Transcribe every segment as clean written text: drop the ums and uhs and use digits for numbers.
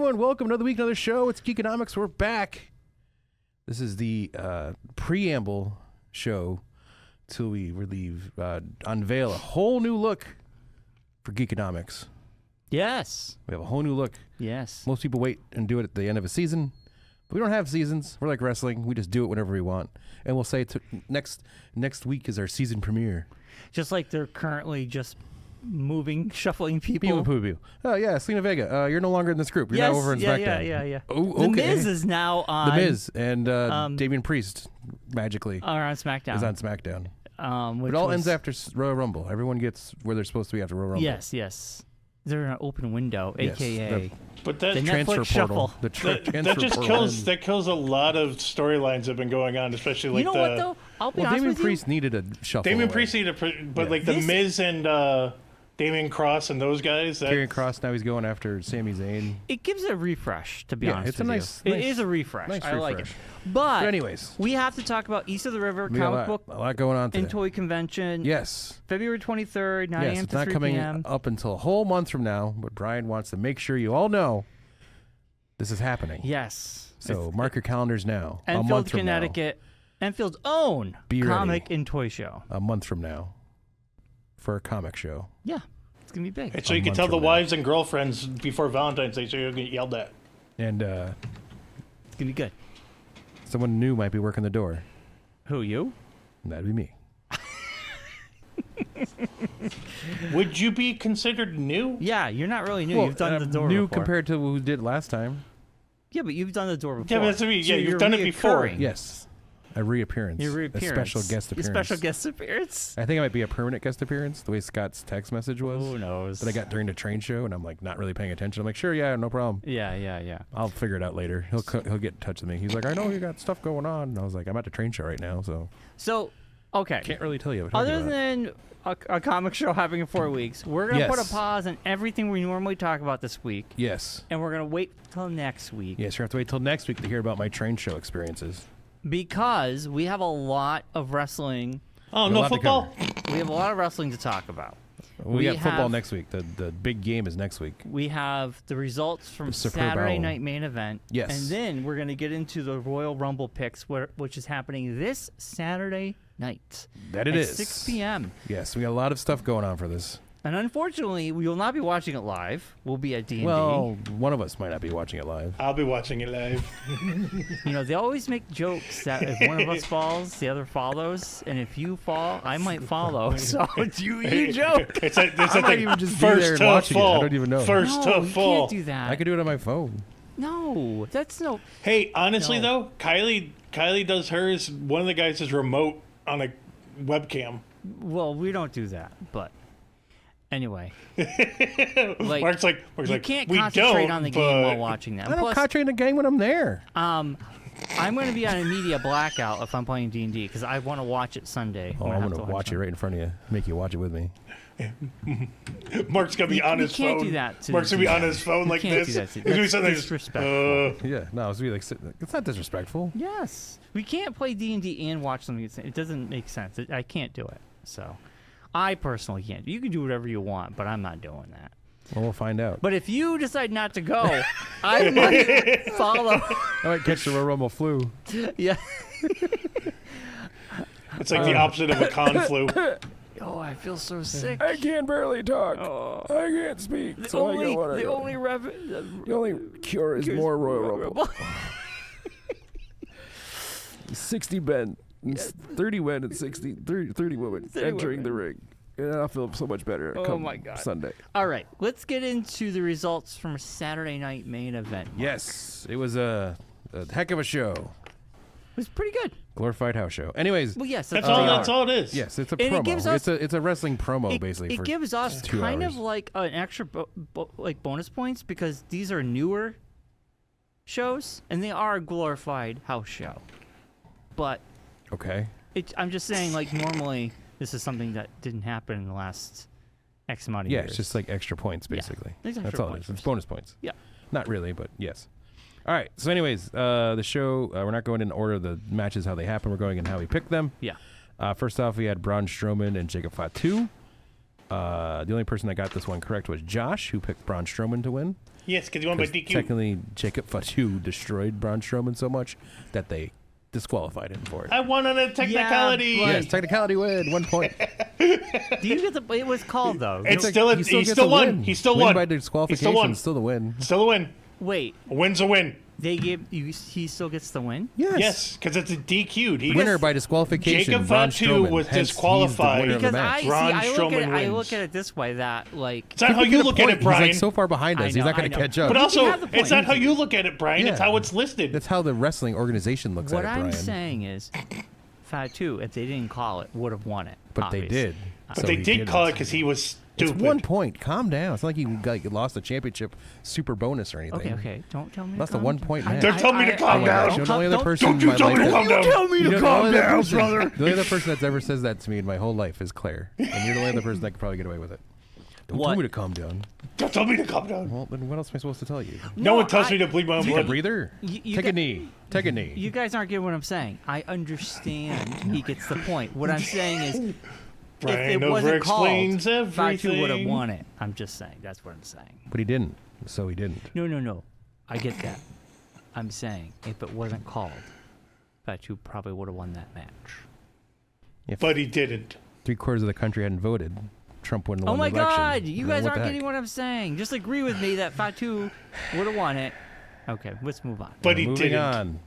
everyone. Welcome to another week, another show. It's Geekonomics. We're back. This is the preamble show till we unveil a whole new look for Geekonomics. Yes. We have a whole new look. Yes. Most people wait and do it at the end of a season. But we don't have seasons. We're like wrestling. We just do it whenever we want. And we'll say next week is our season premiere. Just like they're currently just shuffling people. Oh, yeah, Selena Vega. You're no longer in this group. You're now over in SmackDown. Yeah. Oh, okay. The Miz is now on... The Miz and Damian Priest, magically, are on SmackDown. is on SmackDown. It all ends after Royal Rumble. Everyone gets where they're supposed to be after Royal Rumble. Yes. They're in an open window, Yes, a.k.a. But that the transfer Netflix portal. shuffle. that just kills a lot of storylines that have been going on, especially like You know what, though? I'll be honest Damian with Priest needed a shuffle. Damian away. Priest but like the Miz and Damian Cross and those guys. Karrion Kross, now he's going after Sami Zayn. It gives it a refresh, to be honest it's a with nice, you. It is a refresh. nice I like it. refresh. But anyways, we have to talk about East of the River we got comic book a lot going on today. and toy convention. Yes. February 23rd, 9 Yes, a.m. it's to not 3 coming p.m. up until a whole month from now, but Bryon wants to make sure you all know this is happening. Yes. So mark your calendars now. a Enfield, month from Connecticut. Enfield's own Be comic ready. and toy show. now. A month from now for a comic show. Yeah, it's going to be big. And so you can month tell the from now. wives and girlfriends before Valentine's Day, so you'll get yelled at. And It's going to be good. someone new might be working the door. Who, you? That'd be me. Would you be considered new? Yeah, you're not really new. You've done the door new before. compared to who did last time. Yeah, but you've done the door before. Yeah, but that's what I mean. So Yeah, you've you're done it before. reoccurring. Yes. A reappearance. Your reappearance. A special guest appearance. A special guest appearance. I think it might be a permanent guest appearance, the way Scott's text message was. Who knows? That I got during the train show, and I'm like not really paying attention. I'm like, sure, yeah, no problem. Yeah. I'll figure it out later. He'll get in touch with me. He's like, I know you got stuff going on. And I was like, I'm at the train show right now, so So, okay. can't really tell you. What we're Other talking about. than a comic show happening in 4 weeks, we're going to put Yes. a pause on everything we normally talk about this week, Yes. and we're going to wait till next week. Yes, you have to wait till next week to hear about my train show experiences. Because we have a lot of wrestling. Oh, A no lot to football? We have a lot of wrestling to talk about. We got football have- next week. The big game is next week. We have the results from The Super Saturday Bowl. night main event. Yes. And then we're going to get into the Royal Rumble picks, which is happening this Saturday night. That it at is. 6 p.m. Yes, we got a lot of stuff going on for this. And unfortunately, we will not be watching it live. We'll be at D&D. Well, one of us might not be watching it live. I'll be watching it live. You know, they always make jokes that if one of us falls, the other follows. And if you fall, I might follow. So you joke. It's a I might even just be there first and to watching it. I fall. don't even know. First No, to you fall. can't do that. I could do it on my phone. No, that's no. Hey, honestly No. though, Kylie does hers. One of the guys is remote on a webcam. Well, we don't do that. But anyway, like, Mark's like, you can't we concentrate don't, on the game but- while watching that. I don't Plus, concentrate in the game when I'm there. I'm going to be on a media blackout if I'm playing D&D because I want to watch it Sunday. Oh, I'm going to watch it right in front of you. Make you watch it with me. Mark's gonna be on You his can't phone. do that to Mark's gonna be the on DM. his phone like can't this. do that to- He's gonna be that's something like, disrespectful. Yeah, no, it's like it's not disrespectful. Yes, we can't play D&D and watch something. It doesn't make sense. I can't do it. So, I personally can't. You can do whatever you want, but I'm not doing that. Well, we'll find out. But if you decide not to go, I might follow. I might catch the Royal Rumble flu. Yeah. It's like the opposite of a con flu. Oh, I feel so sick. I can barely talk. Oh. I can't speak. The only The only cure is more Royal Rumble. 60 men, 30 men, and 30 women 30 entering women. the ring. And I'll feel so much better come my God. Sunday. All right, let's get into the results from Saturday night main event. Yes, it was a heck of a show. It was pretty good. Glorified house show. Anyways, Well, yes, That's what all. they That's are. all it is. yes, it's a And it promo. gives us- It's a wrestling promo basically. It for gives us 2 kind hours. of like an extra like bonus points because these are newer shows and they are a glorified house show. But Okay. I'm just saying, like, normally this is something that didn't happen in the last X amount of Yeah, years. it's just like extra points basically. It's That's extra all it points. is. It's bonus points. Yeah. Not really, but yes. All right. So, anyways, the show. We're not going in order of the matches how they happen. We're going in how we picked them. Yeah. First off, we had Braun Strowman and Jacob Fatu The only person that got this one correct was Josh, who picked Braun Strowman to win. Yes, because he won by 'Cause DQ. technically, Jacob Fatu destroyed Braun Strowman so much that they disqualified him for it. I won on a technicality. but- Yes, technicality win, 1 point. Do you get the? It was called though. It's Like, still he he gets still a won. win. He still Win won. by He disqualification, still won. still the win. Still a win. Wait, A win's a win. they give you. He still gets the win. Yes, because it's a DQ'd. He Winner by disqualification. Jacob Braun Fatu Strowman. was Hence, he's the disqualified. winner of the Because match. Braun I look Strowman at it. I wins. look at it this way that like. It's not how you look at it, He's Brian. like so far behind us. I He's know, not going I to know. catch up. But You also, have the point. it's not how you look at it, Brian. It's Yeah. how it's listed. That's how the wrestling organization looks What at it, I'm Brian. saying is, Fatu, if they didn't call it, would have won it. But they obviously. did. but So they he did didn't. call it because he was It's stupid. 1 point. Calm down. It's not like you lost a championship super bonus or anything. Okay. Don't tell me. That's to a calm 1 down. point I- match. Don't tell me to I- calm Oh my down. gosh, you're the only other person Don't in you my tell me life to that- calm down. Tell me You to know, calm the down, only person- brother. The only other person that's ever says that to me in my whole life is Claire. And you're the only other person that could probably get away with it. Don't tell What? me to calm down. Don't tell me to calm down. Well, then what else am I supposed to tell you? No one tells me to bleed my own Take a blood. breather. You Take got- a knee. Take a knee. You guys aren't getting what I'm saying. I understand he gets the point. What I'm saying is, if Brian it wasn't called, over-explains Fatu would have everything. won it. I'm just saying. That's what I'm saying. But he didn't. So he didn't. No. I get that. I'm saying if it wasn't called, Fatu probably would have won that match. If But he didn't. 3/4 of the country hadn't voted, Trump wouldn't have Oh won my the election. God! You Then guys what aren't the heck? getting what I'm saying. Just agree with me that Fatu would have won it. Okay, let's move on. But he Moving didn't. on.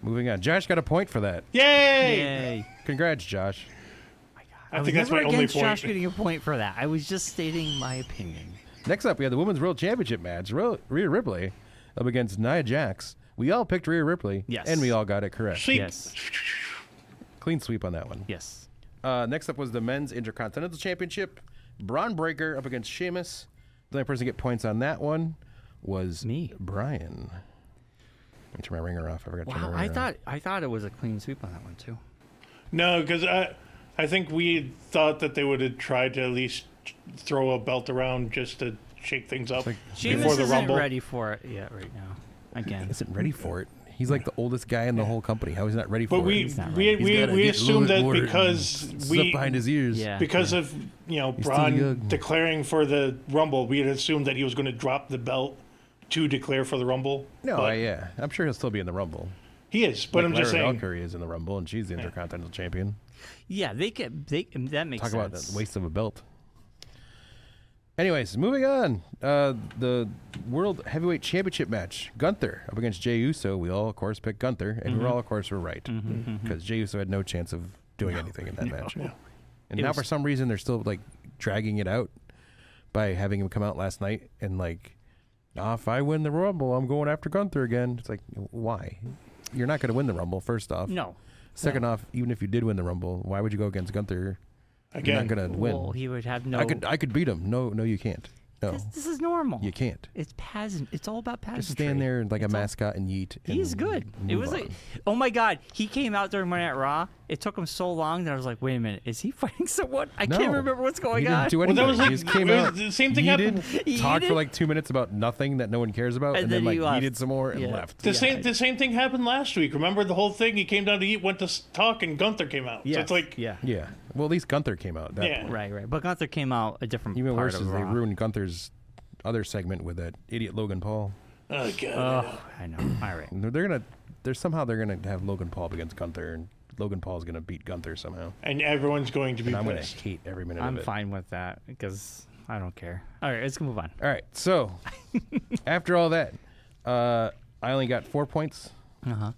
Moving on. Josh got a point for that. Yay! Yay! Congrats, Josh. I was think that's never my only against point. Josh getting a point for that. I was just stating my opinion. Next up, we have the Women's World Championship match. Rhea Ripley up against Nia Jax. We all picked Rhea Ripley. Yes. And we all got it correct. Sleep. Yes. Clean sweep on that one. Yes. Next up was the Men's Intercontinental Championship. Braun Breaker up against Sheamus. The only person to get points on that one was Me. Brian. Let me turn my ringer off. I forgot to turn Wow, my ringer I thought it was a clean sweep on that one too. No, because I think we thought that they would have tried to at least throw a belt around just to shake things up like before Sheamus the isn't Rumble. ready for it yet right now. Again. isn't ready for it. He's like the oldest guy in the whole company. How is he not ready for But it? we He's not we, ready. He's we, gotta we get assumed that loaded because stuff we behind his ears. Yeah. because of still Braun young. declaring for the Rumble, we had assumed that he was going to drop the belt to declare for the Rumble. No, but yeah. I'm sure he'll still be in the Rumble. he is. But Like I'm just Lara saying. Valkyrie is in the Rumble, and she's the Intercontinental Champion. Yeah, that makes Talk sense. about the waste of a belt. Anyways, moving on. The World Heavyweight Championship match. Gunther up against Jey Uso. We all, of course, picked Gunther, and we all, of course, were right. Because Jey Uso had no chance of doing anything in that match. And It now, was- for some reason, they're still, like, dragging it out by having him come out last night and, like, if I win the Rumble, I'm going after Gunther again. It's like, why? You're not going to win the Rumble, first off. No. Second off, even if you did win the Rumble, why would you go against Gunther? You're Again, not going to win. Well, he would have no. I could beat him. No, you can't. No, This is normal. you can't. It's pageant. It's all about pageantry. Just stand there like a It's all- mascot and yeet. He's and good. It move was like, on. oh my God, he came out during Monday Night Raw. It took him so long that I was like, wait a minute, is he fighting someone? I can't No. remember what's going He didn't on. do Well, anything. that was like he just came it was out. the same thing yeeted, happened. talked for Yeeted? like 2 minutes about nothing that no one cares about, And and then then he like left. yeeted some more and Yeah. left. The same thing happened last week. Remember the whole thing? He came down to eat, went to talk, and Gunther came out. So it's like, yeah. Yeah. Well, at least Gunther came out. At that Yeah. point. Right. But Gunther came out a different Even part worse of is they Raw. ruined Gunther's other segment with that idiot Logan Paul. oh god. Oh, I know. All right. And they're gonna have Logan Paul up against Gunther, and Logan Paul's gonna beat Gunther somehow. And everyone's going to be And I'm gonna pissed. hate every minute I'm of it. fine with that because I don't care. All right, let's move on. All right, so after all that, I only got 4 points. Uh-huh.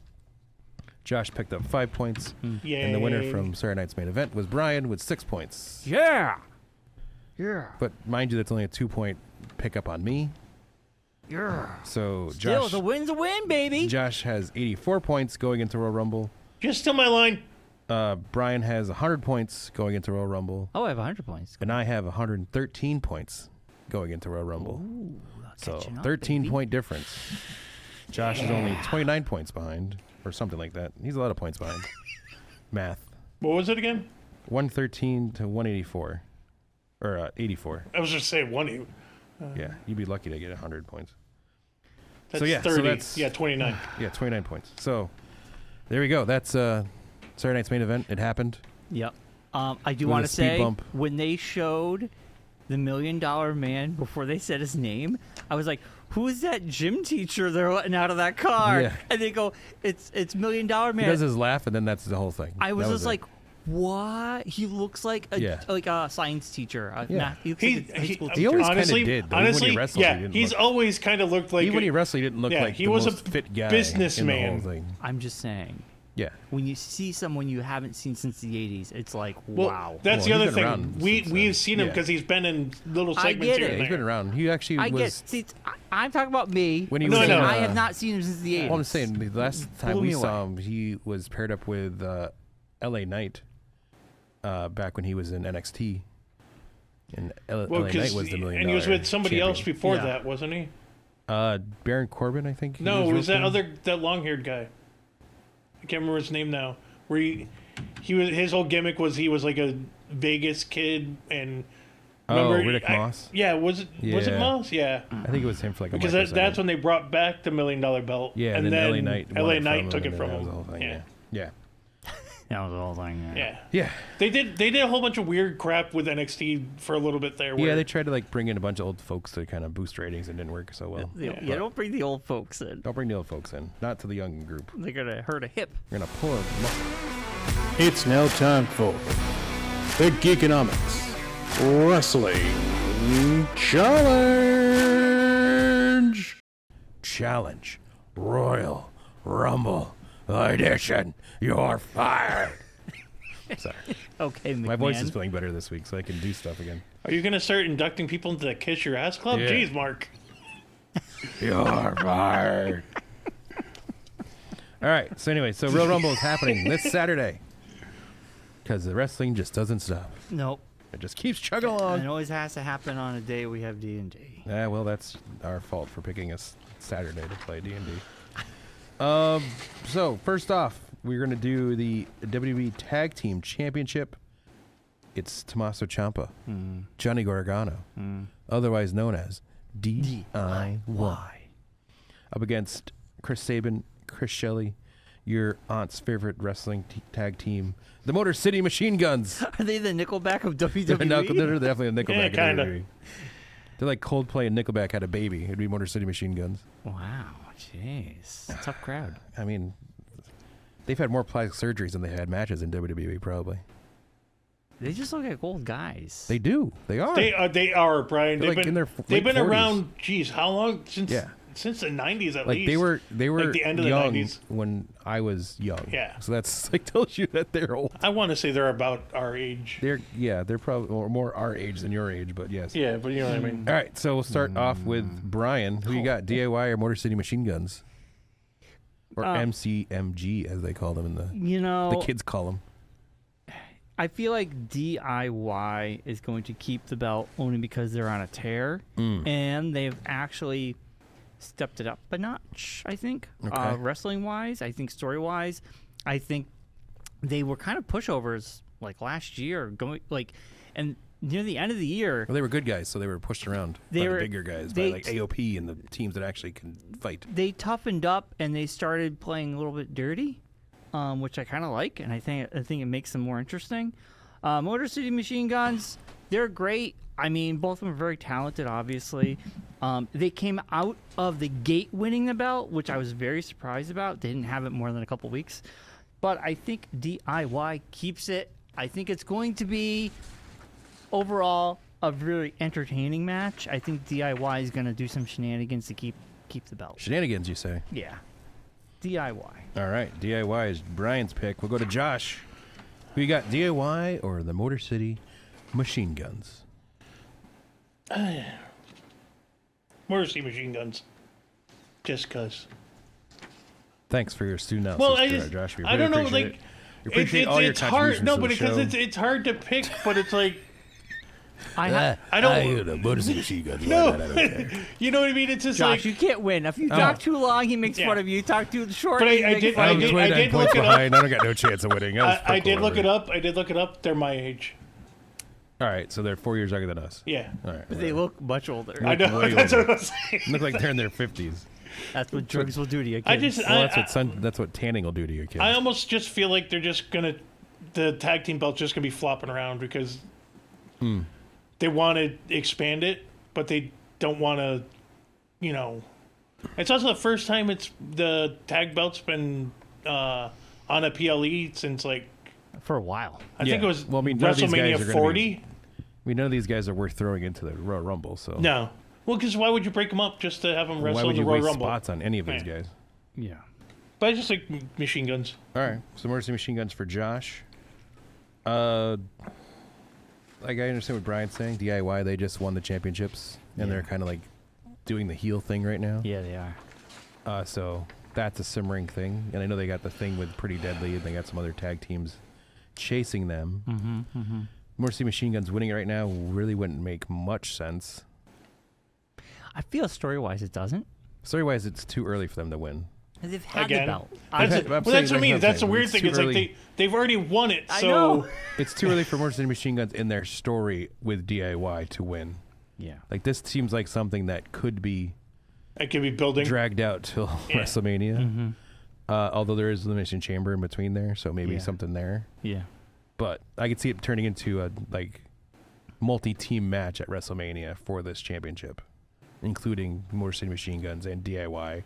Josh picked up 5 points, Yay. and the winner from Saturday night's main event was Bryon with 6 points. Yeah. Yeah. But mind you, that's only a 2-point pickup on me. Yeah. So Still, Josh, the win's a win, baby. Josh has 84 points going into Royal Rumble. Just steal my line. Bryon has 100 points going into Royal Rumble, Oh, I have 100 points. and I have 113 points going into Royal Rumble. Ooh, So catching up, 13 baby. point difference. Josh is only 29 points behind, or something like that. He's a lot of points behind. Math. What was it again? 113 to 184. Or 84. I was just saying 1. Yeah, you'd be lucky to get 100 points. That's So, yeah, so 30. that's- yeah, 29. Yeah, 29 points. So there we go. That's Saturday night's main event. It happened. Yep. I do With want a to speed say, bump. when they showed the $1 Million Man before they said his name, I was like, who is that gym teacher they're letting out of that car? Yeah. And they go, it's $1 Million Man. He does his laugh, and then that's the whole thing. I was That just it. like, what? He looks like a science teacher. Yeah. He looks like a high school He teacher. always kind of honestly, did. Though. honestly, Even when he wrestled, yeah, he didn't he's look, always kind of looked like. even when he wrestled, he didn't look yeah, like he the was a most fit guy businessman. in the whole thing. I'm just saying. Yeah. When you see someone you haven't seen since the 80s, it's like, Well, wow. that's Well, the he's other been thing. around We've since seen him then. because he's been in little I segments get here it. and He's been there. around. He actually I was. get. See, I'm talking about me. When he No, was no, in, no. I have not seen him since the 80s. Well, I'm saying the last time Blew we me saw away. him, he was paired up with L.A. Knight back when he was in NXT. And Well, L.A. Knight because was the $1 Million and he was with somebody else champion. before Yeah. that, wasn't he? Baron Corbin, I think. No, it was that wrestling. that long-haired guy. I can't remember his name now. Where he was, his whole gimmick was he was like a Vegas kid and. Oh, Remember, Riddick Moss. Yeah, was it Yeah. Moss? Yeah, I think it was him for like a because microsecond. that's when they brought back the $1 Million Belt. Yeah, and then L.A. Knight. won LA it Knight from took him, it and from then that was him. the whole thing, Yeah. Yeah. That was the whole thing. Yeah. Yeah. They did a whole bunch of weird crap with NXT for a little bit there. Yeah, where- they tried to like bring in a bunch of old folks to kind of boost ratings and didn't work so well. Yeah, don't bring the old folks in. Don't bring the old folks in. Not to the young group. They're going to hurt a hip. We're gonna pull them. It's now time for the Geekonomics Wrestling Challenge. Royal Rumble Edition. You're fired. Sorry. Okay, McMahon. My voice is feeling better this week, so I can do stuff again. Are you gonna start inducting people into the Kiss Your Ass Club? Yeah. Jeez, Mark. You're fired. All right. So anyway, Royal Rumble is happening this Saturday because the wrestling just doesn't stop. Nope. It just keeps chugging And along. it always has to happen on a day we have D&D. Yeah, well, that's our fault for picking a Saturday to play D&D. So first off, we're gonna do the WWE Tag Team Championship. It's Tommaso Ciampa, Johnny Gargano, otherwise known as DIY, up against Chris Sabin, Chris Shelley, your aunt's favorite wrestling tag team, the Motor City Machine Guns. Are they the Nickelback of They're WWE? they're definitely a Nickelback. Yeah, in kinda. WWE. They're like Coldplay and Nickelback had a baby. It'd be Motor City Machine Guns. Wow, jeez. Tough crowd. I mean, they've had more plastic surgeries than they had matches in WWE, probably. They just look like old guys. They do. They are. They are, Brian. They're They've like been in their they've late been 40s. around. Geez, how long Yeah. since the '90s at like least? they were like the end of the young 90s. when I was young. Yeah. So that's like tells you that they're old. I want to say they're about our age. They're probably more our age than your age, but yes. Yeah, but you know what I mean. All right, so we'll start off with Bryan. Who you got? DIY or Motor City Machine Guns? Or MCMG as they call them in the kids call them. I feel like DIY is going to keep the belt only because they're on a tear, and they've actually stepped it up a notch, I think, Okay. wrestling-wise. I think story-wise. I think they were kind of pushovers like last year, and near the end of the year, Well, they were good guys, so they were pushed around by They the were- bigger guys, they- by like AOP and the teams that actually can fight. they toughened up and they started playing a little bit dirty, which I kind of like, and I think it makes them more interesting. Motor City Machine Guns, they're great. I mean, both of them are very talented, obviously. They came out of the gate winning the belt, which I was very surprised about. They didn't have it more than a couple weeks. But I think DIY keeps it. I think it's going to be, overall, a really entertaining match. I think DIY is going to do some shenanigans to keep the belt. Shenanigans, you say? Yeah. DIY. All right, DIY is Brian's pick. We'll go to Josh. Who you got, DIY or the Motor City Machine Guns? Motor City Machine Guns. Just cause. Thanks for your student analysis, Well, Josh. We I don't know, appreciate like it. We appreciate all your it's contributions hard. No, to but the because show. it's hard to pick. But it's like I don't. the Motor City Machine Guns. No, you know what I mean. It's just Josh, like. you can't win. If you talk too long, he makes Yeah. fun of you. You talk too short, But he I makes did- fun I of you. did- 29 look points it up. behind. I don't got no chance of winning. I did look it up. I did look it up. They're my age. All right, so they're 4 years younger than us. Yeah. All right. But they look much older. I know. way That's older. what I'm saying. Look like they're in their 50s. That's what drugs will do to you. I kids. just. Well, that's what tanning will do to your kids. I almost just feel like they're just gonna the tag team belt's just gonna be flopping around because they want to expand it, but they don't want to, you know. It's also the first time the tag belt's been on a PLE since like For a while. I think it was none of these guys WrestleMania are gonna 40. none of these guys are worth throwing into the Royal Rumble. So No, well, because why would you break them up just to have them why wrestle would in you the Royal waste Rumble? spots on any of these Yeah. guys? Yeah. But I just like machine guns. All right, so Mercy Machine Guns for Josh. Like I understand what Bryan's saying. DIY, they just won the championships, and they're kind of like doing the heel thing right now. Yeah, they are. So that's a simmering thing, and I know they got the thing with Pretty Deadly, and they got some other tag teams chasing them. Mercy Machine Guns winning it right now really wouldn't make much sense. I feel story-wise it doesn't. Story-wise, it's too early for them to win. They've had Again. the belt. That's what I mean. That's the weird thing. It's like they've already won it. I So know. It's too early for Mercy Machine Guns in their story with DIY to win. Yeah. Like, this seems like something that could be it could be building. dragged out till WrestleMania. Although there is Elimination Chamber in between there, so maybe something there. Yeah. But I could see it turning into a multi-team match at WrestleMania for this championship, including Motor City Machine Guns and DIY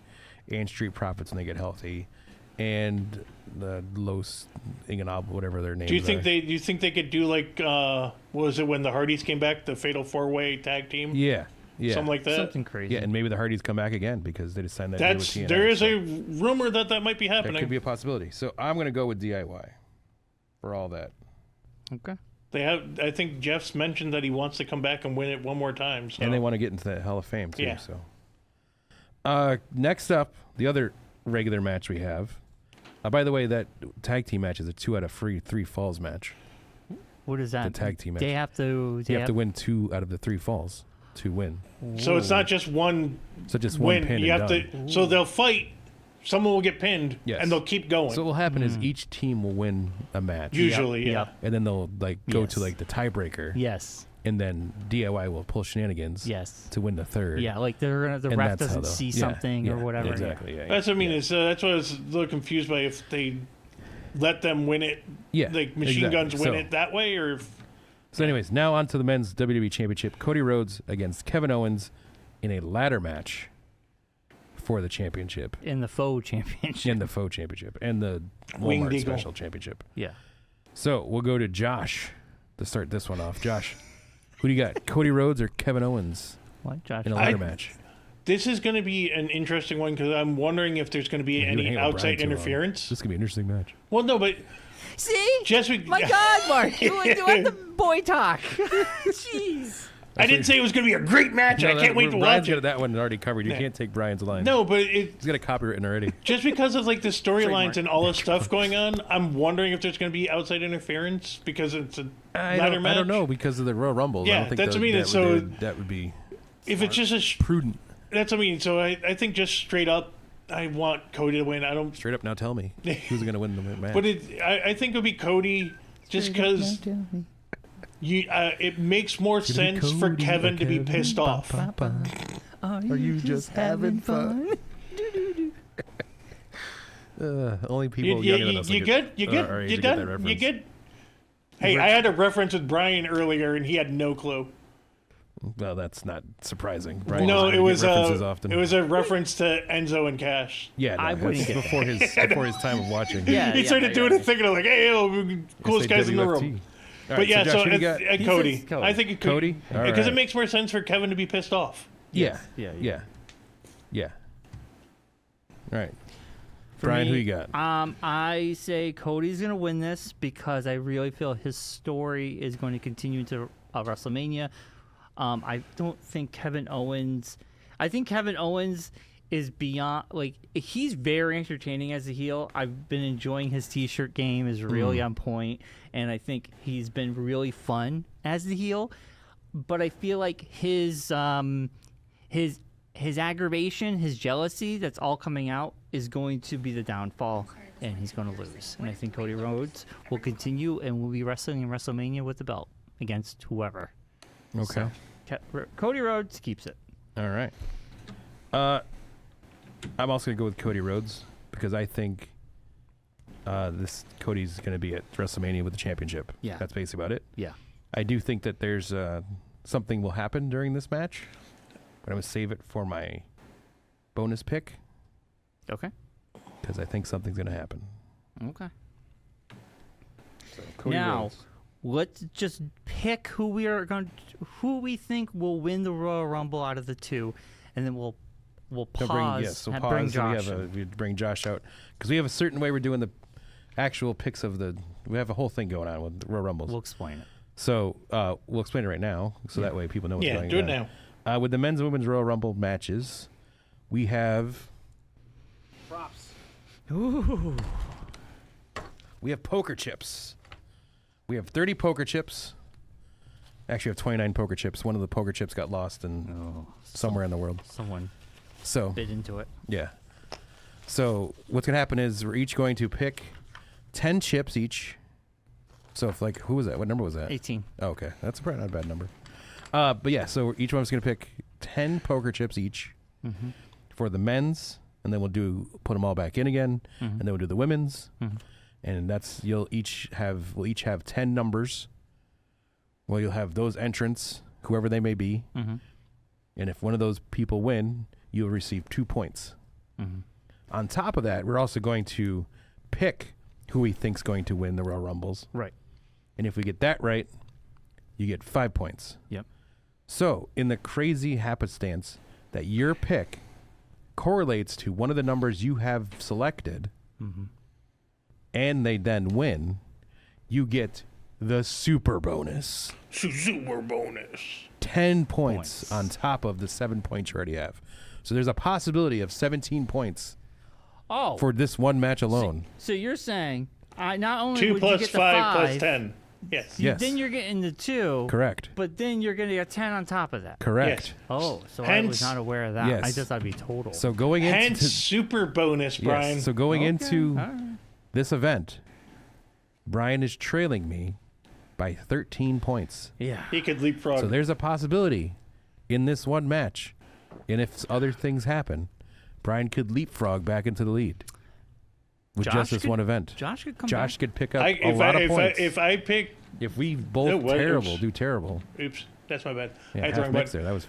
and Street Profits when they get healthy, and the Los Ingonables, whatever their names Do you think are. they could do like what was it when the Hardys came back, the Fatal 4-Way tag team? Yeah. Something like that. Something crazy. Yeah, and maybe the Hardys come back again because they just signed that deal with TNA. There is so a rumor that might be that happening. could be a possibility. So I'm going to go with DIY for all that. Okay. They have. I think Jeff's mentioned that he wants to come back and win it one more time. So. And they want to get into the Hall of Fame, too. Yeah. So, next up, the other regular match we have. By the way, that tag team match is a 2 out of 3 falls match. What is that? The tag team match. They have to. You have to win 2 out of the 3 falls to win. So it's not just one So just one win. pin You and have done. to. So they'll fight. Someone will get pinned, Yes. and they'll keep going. So what will happen is each team will win a match. Usually, yeah. Yep. And then they'll go Yes. to the tiebreaker. Yes. And then DIY will pull shenanigans Yes. to win the third. Yeah, like the And ref that's how doesn't they'll- see yeah, something or yeah, whatever. Exactly. Yeah. That's what I mean. Is that's what I was a little confused by if they let them win it. Yeah, Like machine exactly. guns win So- it that way, or if, So, anyways, now on to the men's WWE Championship. Cody Rhodes against Kevin Owens in a ladder match for the championship. In the faux championship. In the faux championship. And the Winged Walmart Eagle. special championship. Yeah. So, we'll go to Josh to start this one off. Josh, who do you got? Cody Rhodes or Kevin Owens What, Josh? in a ladder match? this is going to be an interesting one because I'm wondering if there's going to be You've been any hanging with Bryan outside too long. interference. This is going to be an interesting match. Well, no, but See? just My God, Mark, you let the boy talk. Jeez. I didn't say it was going to be a great match. I can't wait to Bryan's watch got it. that one already covered. You Yeah. can't take Bryan's line. No, but it He's got a copywritten already. just because of like the storylines Trademark. and all the stuff going on. I'm wondering if there's going to be outside interference because it's a ladder match. I don't know because of the Royal Rumble. I Yeah, don't think that's what I mean, that, so- that would be If it's just a prudent. that's what I mean. So I think just straight up, I want Cody to win. I don't. Straight up, now tell me who's going to win the match. But I think it would be Cody just because it makes more sense for Kevin to be pissed off. Are you just having fun? Only people younger than us. You good? You good? You done? You good? Hey, I had a reference with Bryan earlier, and he had no clue. Well, that's not surprising. Bryan No, doesn't it get was references often. it was a reference to Enzo and Cash. Yeah, no, I wouldn't that's get before his time of watching. Yeah. He started doing a thing, and I'm like, "Hey, coolest guys in the room." All But right, yeah, Josh, so who do you got? Cody. says Cody. I think Cody? All because right. it makes more sense for Kevin to be pissed off. Yeah, Yeah, yeah, yeah. All right, For Bryan, me, who you got? I say Cody's going to win this because I really feel his story is going to continue into WrestleMania. I don't think Kevin Owens. I think Kevin Owens is beyond. Like, he's very entertaining as a heel. I've been enjoying his T-shirt game. Is really on point, and I think he's been really fun as the heel. But I feel like his aggravation, his jealousy, that's all coming out, is going to be the downfall, and he's going to lose. And I think Cody Rhodes will continue and will be wrestling in WrestleMania with the belt against whoever. Okay. So, Cody Rhodes keeps it. All right. I'm also going to go with Cody Rhodes because I think this Cody's going to be at WrestleMania with the championship. Yeah. That's basically about it. Yeah. I do think that there's something will happen during this match, but I'm going to save it for my bonus pick Okay. because I think something's going to happen. Okay. So Cody Now, Rhodes. let's just pick who we think will win the Royal Rumble out of the two, and then we'll pause. So and pause. bring So Josh. we bring Josh out because we have a certain way we're doing the actual picks of the. We have a whole thing going on with the Royal Rumbles. We'll explain it. So we'll explain it right now, so that way people know what's Yeah, going do on. it now. With the men's and women's Royal Rumble matches, we have props. Ooh. We have poker chips. We have 30 poker chips. Actually, we have 29 poker chips. One of the poker chips got lost in somewhere in the world. Someone So bit into it. yeah. So what's gonna happen is we're each going to pick 10 chips each. So if who was that? What number was that? 18. Oh, okay, that's probably not a bad number. But yeah, so each one of us going to pick 10 poker chips each for the men's, and then we'll put them all back in again, and then we'll do the women's, and that's we'll each have 10 numbers. Well, you'll have those entrants, whoever they may be, and if one of those people win, you'll receive 2 points. On top of that, we're also going to pick who we think's going to win the Royal Rumbles. Right. And if we get that right, you get 5 points. Yep. So, in the crazy happenstance that your pick correlates to one of the numbers you have selected, and they then win, you get the super bonus. Super bonus. 10 points on top of the 7 points you already have. So there's a possibility of 17 points for this one match alone. So you're saying not only 2 would plus you get the 5 plus 10. Yes. Yes. then you're getting the 2. Correct. But then you're going to get 10 on top of that. Correct. Yes. Oh, so I was Hence- not aware of that. Yes. I just thought it'd be total. So going Hence into super bonus, Brian. yes, so going into All right. this event, Bryon is trailing me by 13 points. Yeah. He could leapfrog. So there's a possibility in this one match, and if other things happen, Bryon could leapfrog back into the lead with Josh just this could- one event. Josh could come Josh back. could pick up a lot of points. If I pick, if we both Oh, what? do terrible. oops, that's my bad. Yeah, I had the half wrong mix button. there. That was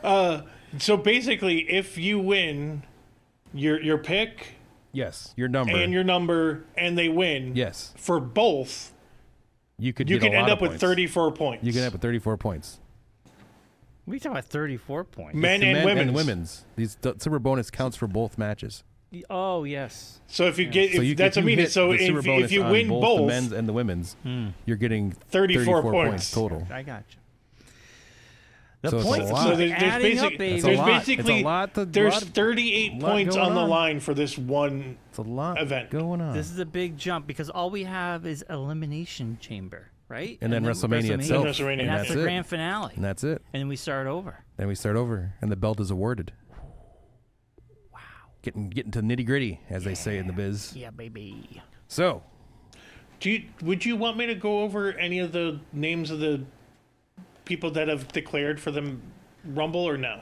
fancy. So basically, if you win your pick Yes, your number. and your number, and they win, yes, for both, you could. you get can a lot end of up with points. 34 points. You can end up with 34 points. We talking about 34 points. Men The and men women's. and women's. The super bonus counts for both matches. Oh, yes. So if you get, So if you, that's if what I you mean. hit So the super if bonus you on win both the men's and the women's, you're getting 34 points points. total. I got you. The So it's a points lot. So keep there's adding up, basic, baby. That's a there's lot. basically It's a lot to- there's lot- 38 lot points going on the on. line for this one. It's a lot event. going on. This is a big jump because all we have is Elimination Chamber, right? And then WrestleMania itself. WrestleMania. And that's the it. grand finale. And that's it. And then we start over. Then we start over, and the belt is awarded. Wow. Getting to nitty gritty, as they say in the biz. Yeah, baby. So, Would you want me to go over any of the names of the people that have declared for the Rumble or no?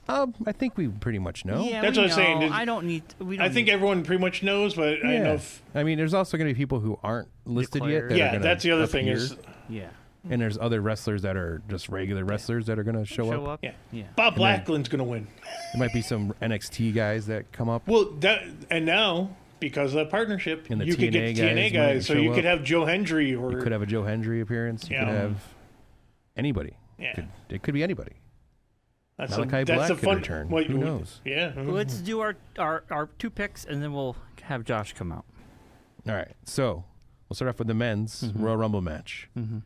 I think we pretty much know. Yeah, That's we what I'm saying. know. There's- I don't need. We don't I think need, everyone pretty much knows, but I don't know if I mean, there's also going to be people who aren't listed yet. Declared. That are yeah, gonna that's the other thing appear. is Yeah. And there's other wrestlers that are just regular wrestlers that are going to show up. yeah. Yeah. Bob then- Backlund's gonna win. There might be some NXT guys that come up. Well, and now because of that partnership, And the you could TNA get TNA guys guys, might so show you could up. have Joe Hendry or You could have a Joe Hendry appearance. You Yeah. could have anybody. yeah. It could be anybody. That's Malachi that's Black a could fun. return. What, Who knows? Yeah. Let's do our 2 picks and then we'll have Josh come out. All right. So we'll start off with the men's Royal Rumble match. And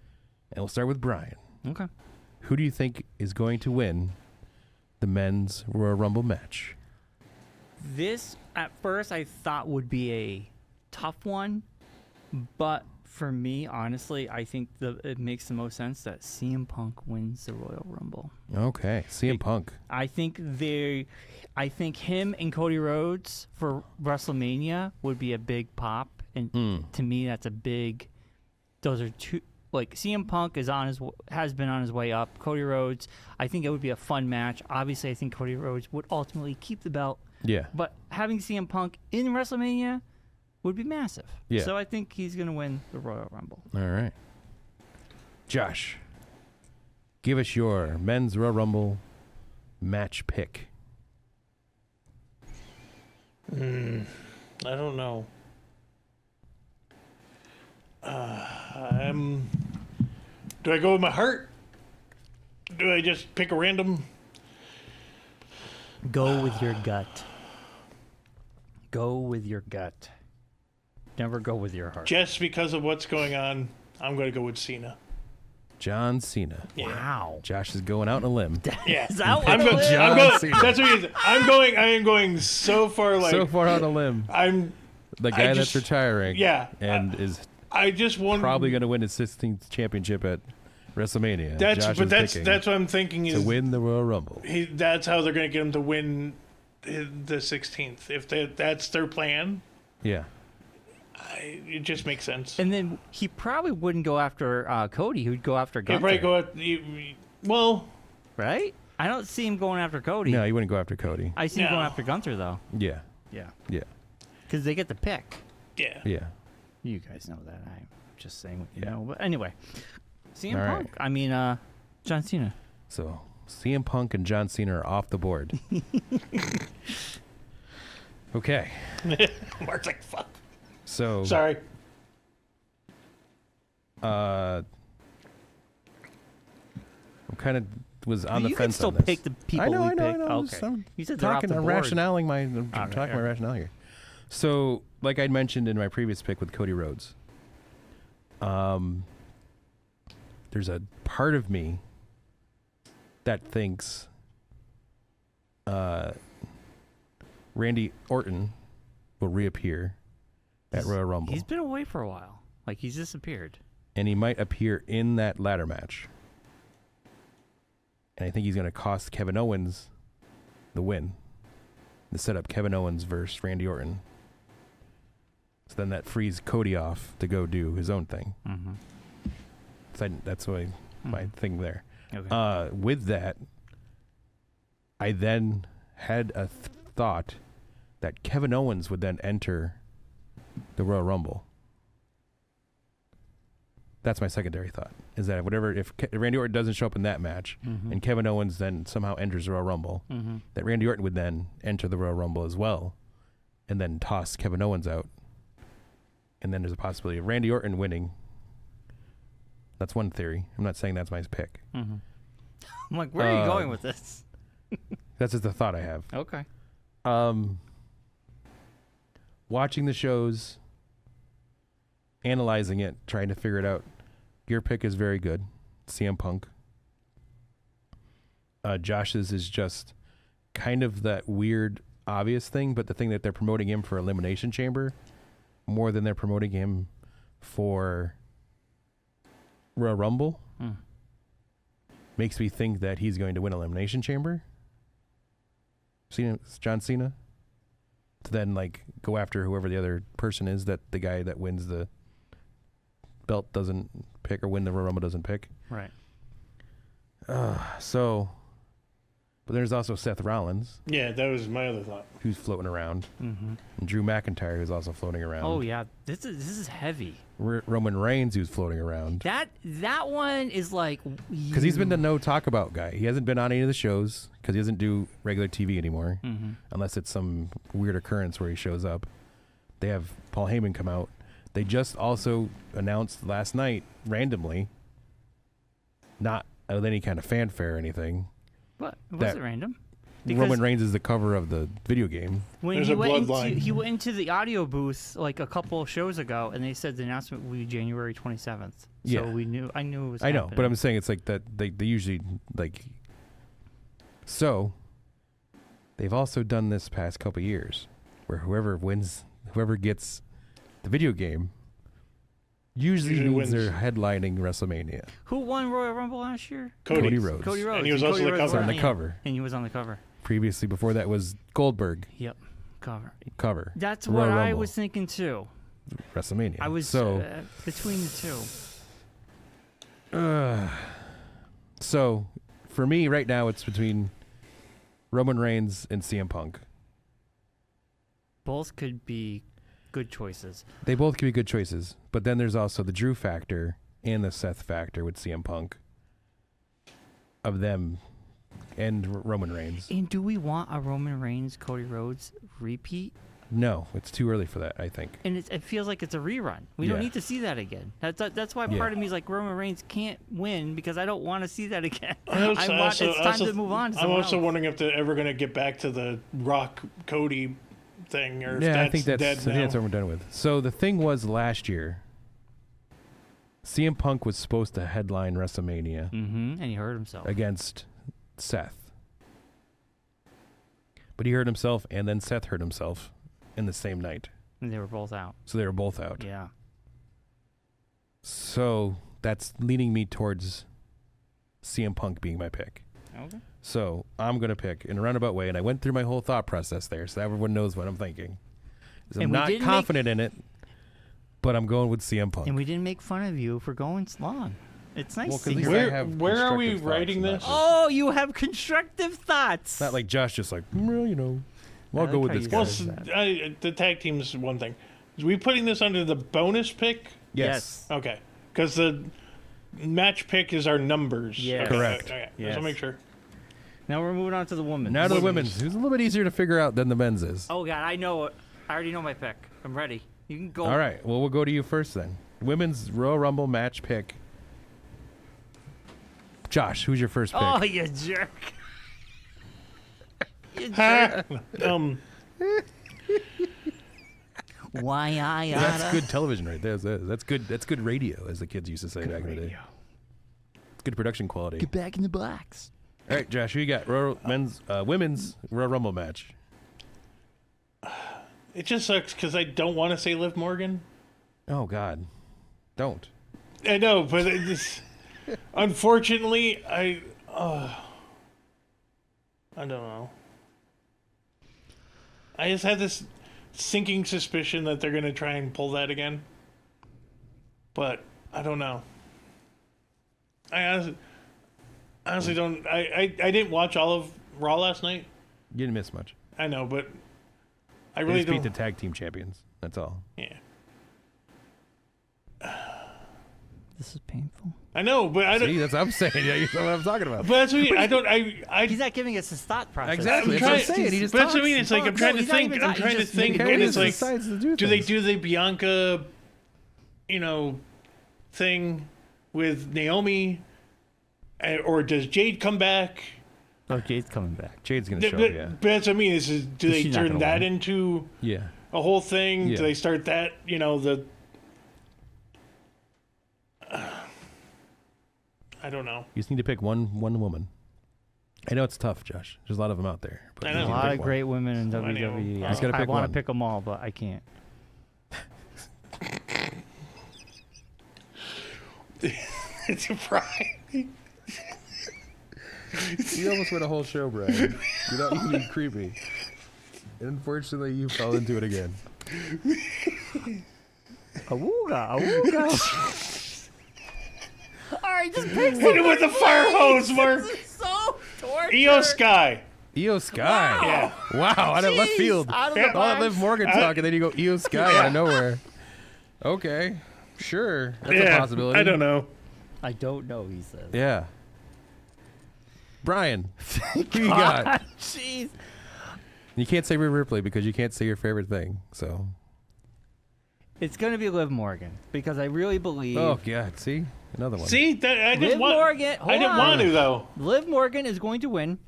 we'll start with Bryon. Okay. Who do you think is going to win the men's Royal Rumble match? This at first I thought would be a tough one, but for me, honestly, I think it makes the most sense that CM Punk wins the Royal Rumble. Okay. CM Punk. I think him and Cody Rhodes for WrestleMania would be a big pop, and to me, that's a big. Those are two. Like CM Punk has been on his way up. Cody Rhodes, I think it would be a fun match. Obviously, I think Cody Rhodes would ultimately keep the belt. Yeah. But having CM Punk in WrestleMania would be massive. Yeah. So I think he's going to win the Royal Rumble. All right. Josh, give us your men's Royal Rumble match pick. I don't know. Do I go with my heart? Do I just pick a random? Go with your gut. Go with your gut. Never go with your heart. Just because of what's going on, I'm going to go with Cena. John Cena. Yeah. Wow. Josh is going out on a limb. Yeah. Is that I'm what going. it is? I'm going. Cena. That's what he is. I am going so far. Like So far on a limb. I'm. The guy that's just- retiring. Yeah. And is I just want. probably going to win his 16th championship at WrestleMania. Josh is picking that's what I'm thinking to is win the Royal Rumble. that's how they're going to get him to win the 16th. If that's their plan, Yeah. it just makes sense. And then he probably wouldn't go after Cody. He would go after He'd Gunther. probably go at well. Right? I don't see him going after Cody. No, he wouldn't go after Cody. I see him No. going after Gunther, though. Yeah. Yeah. Yeah. Because they get the pick. Yeah. Yeah. You guys know that. I'm just saying what you know. But anyway, CM All Punk. I mean, John Cena. So CM Punk and John Cena are off the board. Okay. Mark's like, fuck. So Sorry. I kind of was on the you fence can still on this. pick the people I know, we I know, pick. I know. Okay. I'm You said they're off talking, the I'm board. rationaling my, right, talking my right. rationale here. So, like I mentioned in my previous pick with Cody Rhodes, there's a part of me that thinks Randy Orton will reappear at Royal Rumble. He's been away for a while. Like, he's disappeared. And he might appear in that ladder match. And I think he's going to cost Kevin Owens the win. To set up Kevin Owens versus Randy Orton. So then that frees Cody off to go do his own thing. Mm-hmm. So that's my thing there. Okay. With that, I then had a thought that Kevin Owens would then enter the Royal Rumble. That's my secondary thought. Is that if Randy Orton doesn't show up in that match, and Kevin Owens then somehow enters the Royal Rumble, that Randy Orton would then enter the Royal Rumble as well, and then toss Kevin Owens out. And then there's a possibility of Randy Orton winning. That's one theory. I'm not saying that's my pick. I'm like, where are you going with this? That's just the thought I have. Okay. Watching the shows, analyzing it, trying to figure it out. Your pick is very good. CM Punk. Josh's is just kind of that weird, obvious thing, but the thing that they're promoting him for Elimination Chamber more than they're promoting him for Royal Rumble makes me think that he's going to win Elimination Chamber. John Cena. To then go after whoever the other person is that the guy that wins the belt doesn't pick or win the Royal Rumble doesn't pick. Right. But there's also Seth Rollins, Yeah, that was my other thought. who's floating around, and Drew McIntyre, who's also floating around. Oh, yeah. This is heavy. Roman Reigns, who's floating around. That one is like... Because he's been the no talk about guy. He hasn't been on any of the shows because he doesn't do regular TV anymore, unless it's some weird occurrence where he shows up. They have Paul Heyman come out. They just also announced last night, randomly, not with any kind of fanfare or anything, What? Was that it random? Roman Reigns is the cover of the video game. When There's he a went bloodline. into, he went into the audio booth like a couple of shows ago, and they said the announcement would be January 27th. Yeah. So I knew it was I know, happening. but I'm saying it's like that they usually So they've also done this past couple years where whoever gets the video game usually means wins. they're headlining WrestleMania. Who won Royal Rumble last year? Cody Rhodes. Cody Rhodes. And he was also Cody the Rhodes cover. On the won, cover. And he was on the cover. Previously, before that was Goldberg Yep. cover. That's Royal what I Rumble, was thinking too. WrestleMania. I was so between the two. So for me right now, it's between Roman Reigns and CM Punk. Both could be good choices. They both could be good choices, but then there's also the Drew factor and the Seth factor with CM Punk of them and Roman Reigns. And do we want a Roman Reigns, Cody Rhodes repeat? No, it's too early for that, I think. And it feels like it's a rerun. We don't need to see that again. That's why part of me is like Roman Reigns can't win because I don't want to see that again. It's time to move on. I'm also wondering if they're ever going to get back to the Rock Cody thing, or if I think that's dead now. what we're done with. So the thing was last year, CM Punk was supposed to headline WrestleMania, and he hurt himself against Seth, but he hurt himself, and then Seth hurt himself in the same night. And they were both out. So they were both out. Yeah. So that's leaning me towards CM Punk being my pick. Okay. So I'm going to pick in a roundabout way, and I went through my whole thought process there, so everyone knows what I'm thinking. I'm not confident in it, but I'm going with CM Punk. And we didn't make fun of you for going long. It's nice to hear. Where are we writing this? Oh, you have constructive thoughts. Not like Josh just like, well, I'll go with this guy. Well, the tag team is one thing. Is we putting this under the bonus pick? Yes. Okay. Because the match pick is our numbers. Yeah. Okay. Correct. Okay. Yes. Just make sure. Now we're moving on to the women. Now to the women's, who's a little bit easier to figure out than the men's is. Oh, God, I know it. I already know my pick. I'm ready. You can go. All right. Well, we'll go to you first then. Women's Royal Rumble match pick. Josh, who's your first pick? Oh, you jerk. You jerk. Why I That's good television right there. That's good. That's good radio, as the kids used to say back in the day. It's good production quality. Get back in the box. All right, Josh, who you got? Women's Royal Rumble match. It just sucks because I don't want to say Liv Morgan. Oh God, don't. I know, but unfortunately, I don't know. I just have this sinking suspicion that they're going to try and pull that again. But I don't know. I honestly don't. I didn't watch all of Raw last night. You didn't miss much. I know, but I They really just don't. beat the tag team champions. That's all. Yeah. This is painful. I know, but I don't. See, that's what I'm saying. Yeah, you know what I'm talking about. But that's what I don't. He's not giving us his thought process. Exactly. I'm That's what trying- I'm saying. He just But that's what I talks. mean. It's like I'm trying to think. I'm trying to think, and it's like, decides to do they things. do the Bianca, thing with Naomi, or does Jade come back? Oh, Jade's coming back. Jade's gonna show But, up, yeah. but that's what I mean. Is do they She's not turn gonna that win. into Yeah. a whole thing? Yeah. Do they start that? I don't know. You just need to pick one woman. I know it's tough, Josh. There's a lot of them out there. But I you know. A need to lot pick of one. great women in I know. WWE. You just gotta I pick want one. to pick them all, but I can't. It's a pride. You almost went a whole show, Brian. You're not even creepy. Unfortunately, you fell into it again. Awooga, awooga. All right, just pick Hit him with the fire hose, Mark. This is so torture. Io Sky. Io Sky. Yeah. Wow, out of left Jeez, field. out of the I'll let box. Liv Morgan talk, and then you go Io Sky out of nowhere. Okay, sure. That's a possibility. I don't know. I don't know, he says. Yeah. Brian, who you got? Jeez. You can't say Rhea Ripley because you can't say your favorite thing. So. It's going to be Liv Morgan because I really believe Oh God! See another one. See, I didn't Liv want. Morgan. I didn't want to though. Liv Morgan is going to win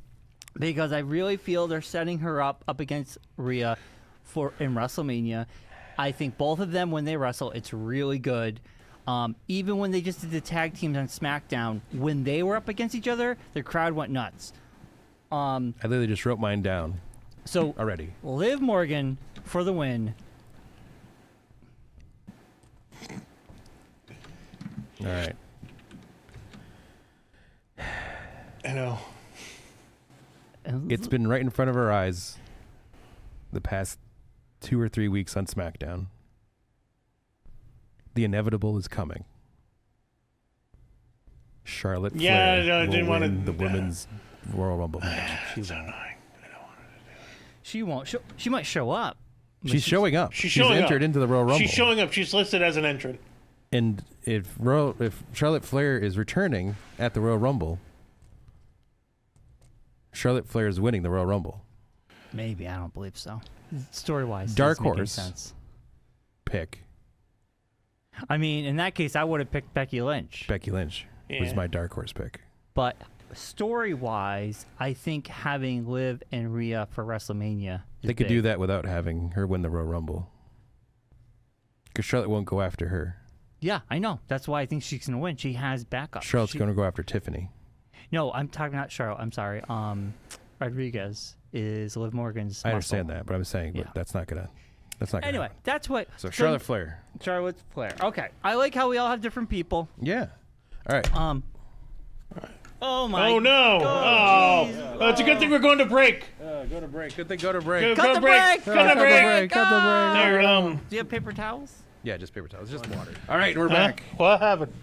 because I really feel they're setting her up against Rhea in WrestleMania. I think both of them, when they wrestle, it's really good. Even when they just did the tag teams on SmackDown, when they were up against each other, the crowd went nuts. I literally just wrote mine down So already. Liv Morgan for the win. All right. I know. It's been right in front of our eyes the past 2 or 3 weeks on SmackDown. The inevitable is coming. Charlotte Yeah, Flair no, I will didn't wanna- win the women's Royal Rumble match. It's so annoying. She won't. She might show up. She's showing up. She's showing entered up. into the Royal Rumble. She's showing up. She's listed as an entrant. And if Charlotte Flair is returning at the Royal Rumble, Charlotte Flair is winning the Royal Rumble. Maybe. I don't believe so. Story-wise, Dark doesn't make any horse. sense. Pick I mean, in that case, I would have picked Becky Lynch. Becky Lynch was Yeah. my dark horse pick. But story-wise, I think having Liv and Rhea for WrestleMania is They could big. do that without having her win the Royal Rumble. Because Charlotte won't go after her. Yeah, I know. That's why I think she's going to win. She has backup. Charlotte's going to go after Tiffany. No, I'm talking about Charlotte. I'm sorry. Rodriguez is Liv Morgan's I understand muscle. that, but I'm saying Yeah. but that's not gonna happen. Anyway, that's what. So Charlotte Flair. Charlotte Flair. Okay, I like how we all have different people. Yeah. All right. Oh my. Oh no! God, Oh, it's a good thing we're going to break. Go to break. Good thing go to break. Go Cut to the break. break! Cut the break. Cut the break. There, Do you have paper towels? Yeah, just paper towels. Just water. All right, we're back. What happened?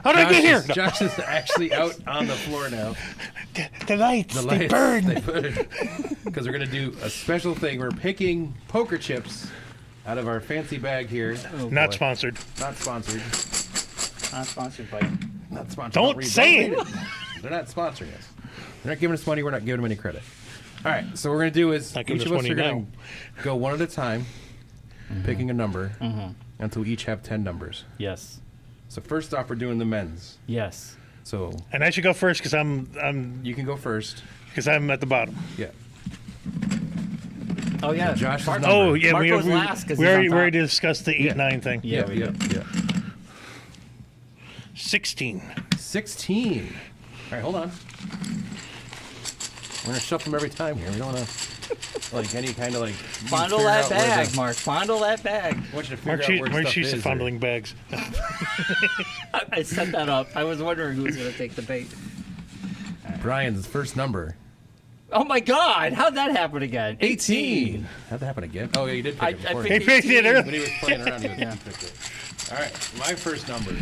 How did I get here? Josh is actually out on the floor now. The lights. The They lights, burn. they burn. Because we're going to do a special thing. We're picking poker chips out of our fancy bag here. Oh, Not boy. sponsored. Not sponsored. Not sponsored by. Not sponsored. Don't say read They're not sponsoring us. They're not giving us money. We're not giving them any credit. All right. So what we're going to do is Not giving each us of us money are going to go one at a time, picking a number until we each have 10 numbers. Yes. So first off, we're doing the men's. Yes. So And I should go first because I'm you can go first. at the bottom. Yeah. Oh yeah. Josh's Mark- number. Oh yeah, Mark we goes last 'cause we he's on already, top. we already discussed the 8-9 thing. Yeah, we yeah, did. yeah. 16. 16. All right, hold on. We're gonna shuffle them every time here. We don't want to like any kind of like Fondle figure that out where bag, the- Mark. Fondle that bag. I want you to figure out where Mark's stuff used to is, or- fondling bags. I set that up. I was wondering who was going to take the bait. Bryan's first number. Oh my God! How'd that happen again? 18. How'd that happen again? Oh yeah, you did pick I it before. picked He picked it 18. early. When he was playing around, he picked it. All right, my first number.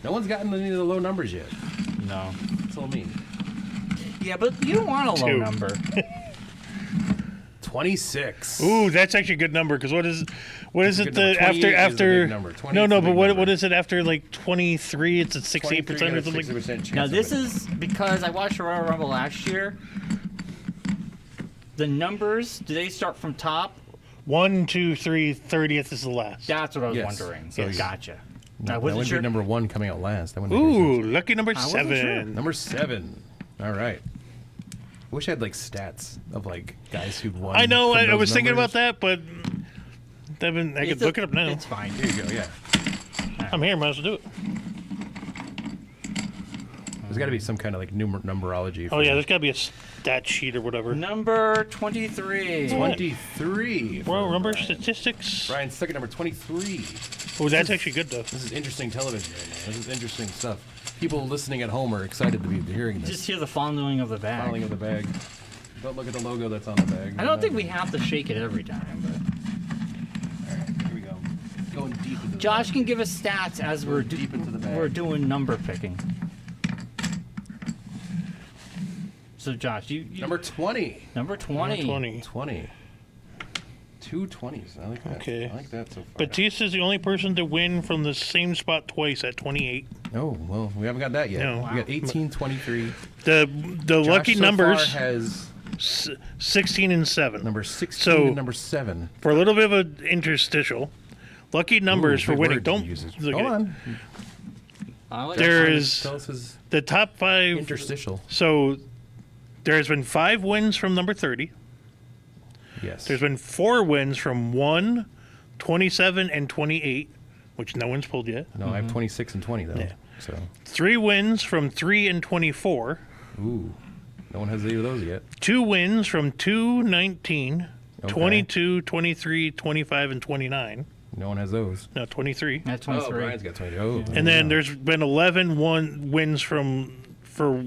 No one's gotten any of the low numbers yet. No. It's all me. Yeah, but you don't want a low 2. number. 26. Ooh, that's actually a good number because what is It's a it good number. 28 is a after big number. 28 no is a but big what number. is it after like 23? It's at 68% or something. 60% chance Now of this it. is because I watched the Royal Rumble last year. The numbers, do they start from top? 1, 2, 3, 30th is the last. That's what I was Yes. wondering. So Yeah, you- gotcha. I That wasn't would sure. be number 1 coming out last. That wouldn't make any Ooh, sense. lucky number wasn't sure. 7. Number 7. All right. I wish I had like stats of like guys who'd won. I know. from I those was thinking numbers. about that, but I could It's look it up now. It's fine. There you go. Yeah. I'm here. Might as well do it. There's got to be some kind of like numerology. Oh yeah, there's got to be a stat sheet or whatever. Number 23. 23. Well, remember Bryan. statistics? Brian's stuck at number 23. Oh, that's actually good though. This is interesting television right now. This is interesting stuff. People listening at home are excited to be hearing this. Just hear the fondling of the bag. Filing of the bag. Don't look at the logo that's on the bag. I don't think we have to shake it every time. But All right, here we go. Going deep into the Josh bag. can give us stats as we're deep into the bag. we're doing number picking. So Josh, you Number 20. number 20. 20. 20. 2 20s. I like that. Okay. I like that so far. Batista's the only person to win from the same spot twice at 28. Oh, well, we haven't got that yet. No. We got 18, 23. The Josh lucky so numbers far has 16 and 7. number 16 So- and number 7. For a little bit of an interstitial, lucky numbers Ooh, for big winning. word Don't he uses. look Hold at on. I like There that. is Tell us his the top 5. interstitial. So there has been 5 wins from number 30. Yes. There's been 4 wins from 1, 27, and 28, which no one's pulled yet. No, I have 26 and 20, though. Yeah. So, 3 wins from 3 and 24. ooh. No one has either of those yet. 2 wins from 2, 19, Okay. 22, 23, 25, and 29. No one has those. No, 23. That's Oh, 23. Brian's got 20. Oh. And then there's been 11 wins for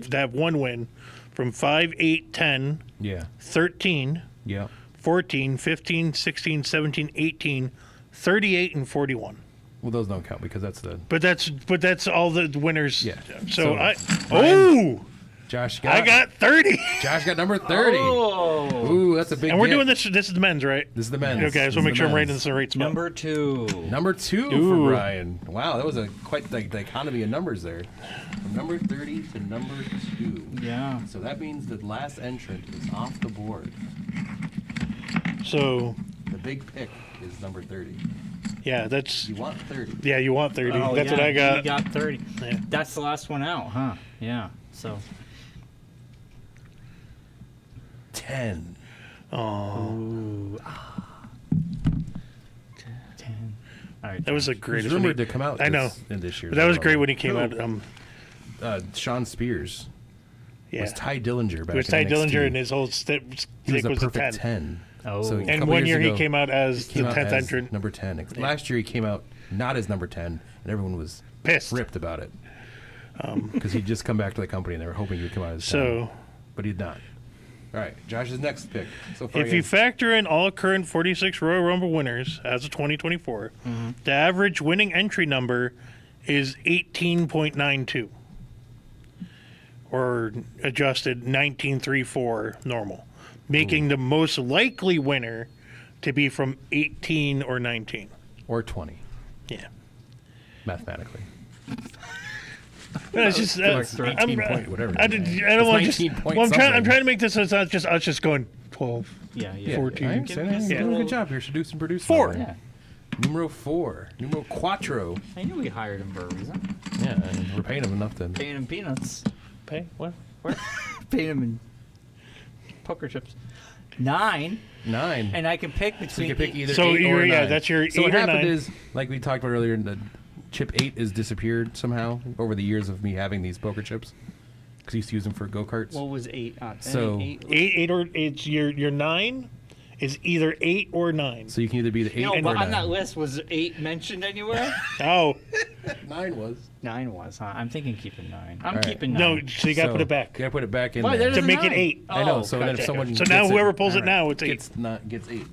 that 1 win from 5, 8, 10, Yeah. 13, Yeah. 14, 15, 16, 17, 18, 38, and 41. Well, those don't count because that's the. But that's all the winners. Yeah. So So, I Brian- oh Josh I got 30. Josh got number 30. Oh. Ooh, that's a big. And we're get. doing this. This is the men's, right? This is the men's. Okay, I just want to make sure I'm right in the right spot. Number 2. Number 2 for Ooh. Bryon. Wow, that was quite the economy of numbers there. From number 30 to number 2. Yeah. So that means the last entrant is off the board. So, The big pick is number 30. yeah, that's... You want 30. Yeah, you want 30. Oh, That's yeah, what I got. You got 30. Yeah. That's the last one out, huh? Yeah. So. 10. Oh, Ooh. 10. All right. that was the It was greatest. rumored when to come out I know. in this year. That was great when he came out. Sean Spears Yeah. was Ty Dillinger back It was in Ty NXT. Dillinger, and his whole stick He was a was a perfect 10. 10. Oh. So a And couple one year ago, he came out as the came out 10th as entrant. number 10. Last year he came out not as number 10, and everyone was Pissed. ripped about it. Because he'd just come back to the company, and they were hoping he would come out as 10. So, But he did not. All right, Josh's next pick. So far, if you factor in all current 46 Royal Rumble winners as of 2024, the average winning entry number is 18.92. Or adjusted 1934 normal, making the most likely winner to be from 18 or 19. or 20, Yeah. mathematically. It's just, Like 13 point whatever. I don't want to just. 19 point Well, I'm something. trying to make this so it's not just us just going 12. Yeah. Yeah, 14. I understand. Give me You're a doing a little- good job here. Seduce and produce. 4. Yeah. Numero 4. Numero cuatro. I knew we hired him for a reason. Yeah, and we're paying him enough to. Paying him peanuts. Pay what? Paying him in poker chips. 9. 9. And I can pick So you between. can pick either So 8 or 9. yeah, that's your So 8 what or happened 9. is, like we talked about earlier, the chip 8 is disappeared somehow over the years of me having these poker chips. Because I used to use them for go-karts. What was 8? So- 8 or it's your 9 is either 8 or 9. So you can either be the 8 No, or but 9. on that list, was 8 mentioned anywhere? Oh 9 was. 9 was, huh? I'm thinking keeping 9. I'm right. keeping 9. no, so you got to put it back. You got to put it back in Why, there. there's To make it 9. 8. I know. Oh, So then if gotcha. someone So now gets whoever it, pulls it now, it's 8. gets 8.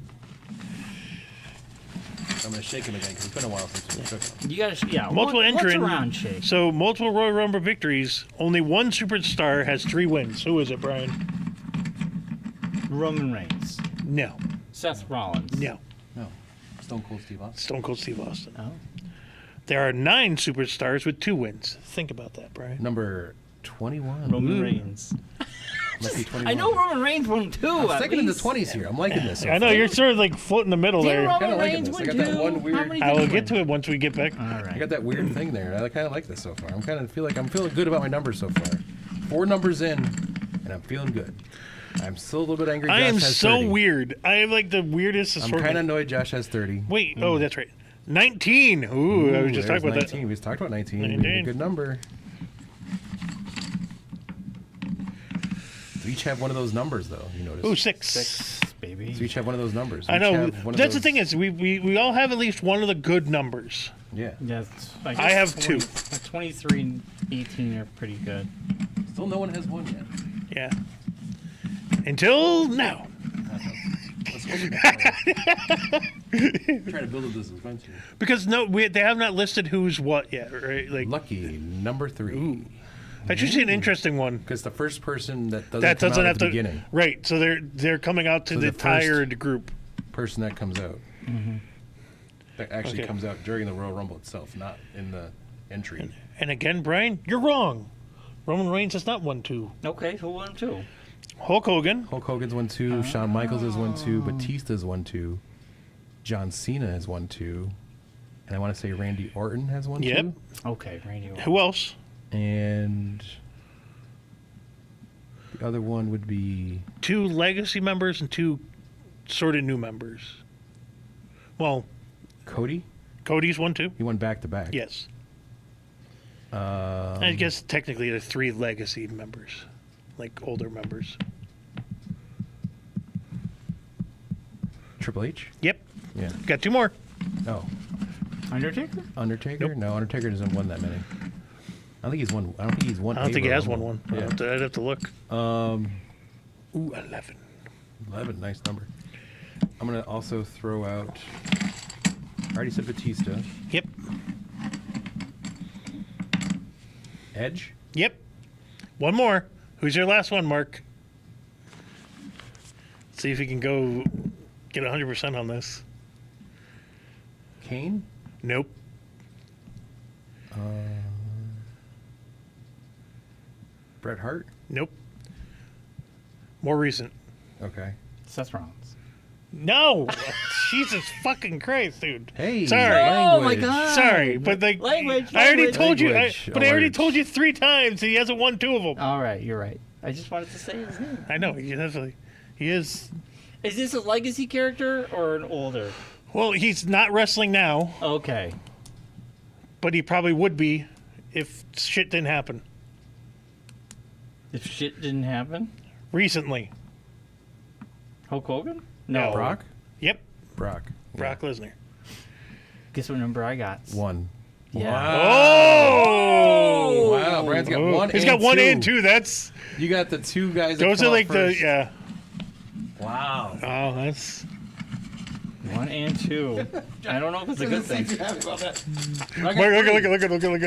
I'm gonna shake him again because it's been a while since we shook him. You gotta, yeah. Multiple what's entrant. around shake? So multiple Royal Rumble victories. Only one superstar has 3 wins. Who is it, Brian? Roman Reigns, No, Seth Rollins. no. No, Stone Cold Steve Austin. Stone Cold Steve Austin. Oh. There are 9 superstars with 2 wins. Think about that, Brian. Number 21. Roman Ooh. Reigns. Must be 21. I know Roman Reigns won 2. I'm at sticking in the least. 20s here. I'm liking this. So I know far. you're sort of like floating in the middle Didn't there. Roman kinda liking Reigns this. I win got that 2? one How weird- many I did will he get win? to it once we get back. All I right. got that weird thing there. I kind of like this so far. I'm feeling good about my numbers so far. 4 numbers in, and I'm feeling good. I'm still a little bit angry. I Josh am has so 30. weird. I have like the weirdest I'm assortment. kind of annoyed. Josh has 30. Wait, oh, that's right. 19. Ooh, I was just there's talking about 19. We just talked about 19. 19. A good number. We each have one of those numbers, though. You notice. that. Ooh, 6. 6, baby. So we each have one of those numbers. I We each know. have one of That's the those- thing is, we all have at least one of the good numbers. Yeah. Yeah, I have 2. 23 and 18 are pretty good. Still, no one has one yet. Yeah. Until now. Let's hope try to build up this suspense here. Because no, they have not listed who's what yet, right? Like Lucky number 3. that's usually an interesting one. Because the first person that doesn't That come doesn't out have at the to. beginning, Right. So they're coming out to So the the first- tired group. person that comes out, that actually Okay. comes out during the Royal Rumble itself, not in the entry. And again, Brian, you're wrong. Roman Reigns has not won 2. Okay, who won 2? Hulk Hogan. Hulk Hogan's won 2. Shawn Michaels has won 2. Batista's won 2. John Cena has won 2. And I want to say Randy Orton has won Yep. 2. Okay, Randy Orton. Who else? And the other one would be 2 legacy members and 2 sort of new members. Well, Cody. Cody's won 2. He won back to back. Yes. I guess technically there are 3 legacy members, like older members. Triple H. Yep. Yeah. Got 2 more. Oh, Undertaker? Undertaker. Nope. No, Undertaker doesn't won that many. I don't think he's won. I don't think he's won. I don't a think he Royal has won Rumble. one. Yeah. I'd have to look. Ooh, 11. 11, nice number. I'm gonna also throw out. I already said Batista. Yep. Edge. Yep. One more. Who's your last one, Mark? See if you can go get 100% on this. Kane? Nope. Bret Hart? Nope. More recent. Okay. Seth Rollins. No! Jesus fucking Christ, dude. Hey, Sorry. Oh my language. God. Sorry, but like Language. I already language. told you, Language but I already alert. told you 3 times he hasn't won 2 of them. All right, you're right. I just wanted to say his name. I know he definitely he is. Is this a legacy character or an older? Well, he's not wrestling now, Okay. but he probably would be if shit didn't happen If shit didn't happen, recently. Hulk Hogan? No. Brock? Yep, Brock. Brock Lesnar. Guess what number I got? 1. Yeah. Oh! Wow, Brian's got 1 He's and got 1 2. and 2. That's You got the 2 guys that those come are up like first. the yeah. Wow. Oh, that's 1 and 2. I don't know if it's a good thing. look I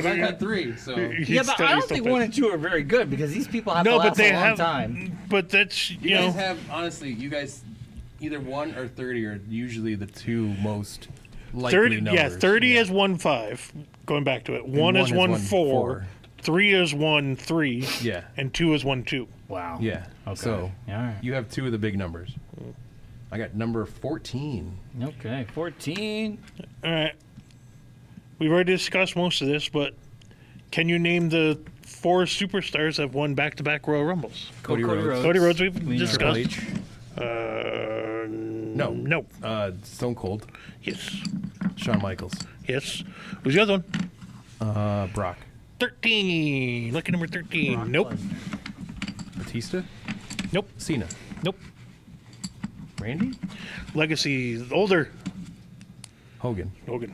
at got 3, so Yeah, but I don't think 1 and 2 are very good because these people have to No, last but they a long have. time. But that's you guys have honestly, you guys either 1 or 30 are usually the 2 most likely 30. numbers. Yeah, 30 is 1-5. Going back to it, 1 is 1-4. 3 is 1-3. Yeah. And 2 is 1-2. Wow. Yeah. Okay. So All right. you have 2 of the big numbers. I got number 14. Okay. 14. All right. We've already discussed most of this, but can you name the 4 superstars that have won back-to-back Royal Rumbles? Cody Cody Rhodes. Rhodes. Cody Rhodes, we've We know. Triple discussed. H. No. No. Stone Cold. Yes. Shawn Michaels. Yes. Who's the other one? Brock. 13. Lucky number 13. Brock Nope. Lesnar. Batista. Nope. Cena. Nope. Randy. Legacy. Older. Hogan. Hogan.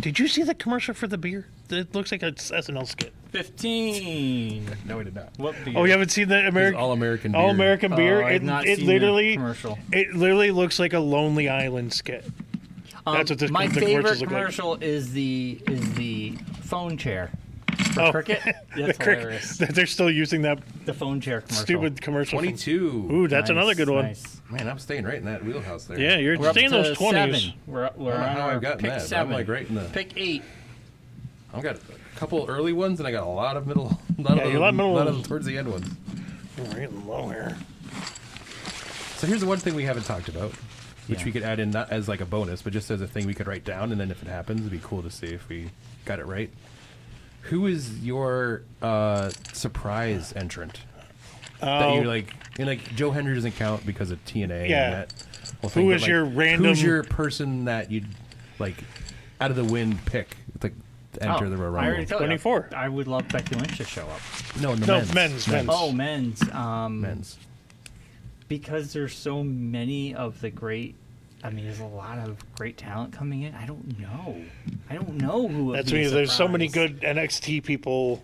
Did you see the commercial for the beer? It looks like it's SNL skit. 15. No, we did not. What beer? Oh, you haven't seen the American All-American beer. All-American beer? I've not it seen literally the commercial. It literally looks like a Lonely Island skit. That's what this My the favorite commercials look like. commercial is the phone chair for Oh. cricket. That's hilarious. That they're still using that The phone chair commercial. stupid commercial. 22. Ooh, that's another good one. Nice. Man, I'm staying right in that wheelhouse there. Yeah, you're We're up staying to those 20s. 7. We're I don't know on how our I've gotten pick that. But 7. I'm like right in the. Pick 8. I've got a couple early ones, and I got a lot of middle. Yeah, a lot of middle lot of ones. them towards the end ones. Right low here. So here's the one thing we haven't talked about, which Yeah. we could add in not as like a bonus, but just as a thing we could write down, and then if it happens, it'd be cool to see if we got it right. Who is your surprise entrant? That you're like, and like Joe Hendry doesn't count because of TNA. Yeah. And that whole Who thing, is but, your random- Who's your person that you'd like out of the wind pick to enter the Royal I already Rumble? told you, 24. I would love Becky Lynch to show up. No, men's. Oh, men's. Men's. Because there's so many of the great. I mean, there's a lot of great talent coming in. I don't know who. would That's be a me. There's so many surprise. good NXT people.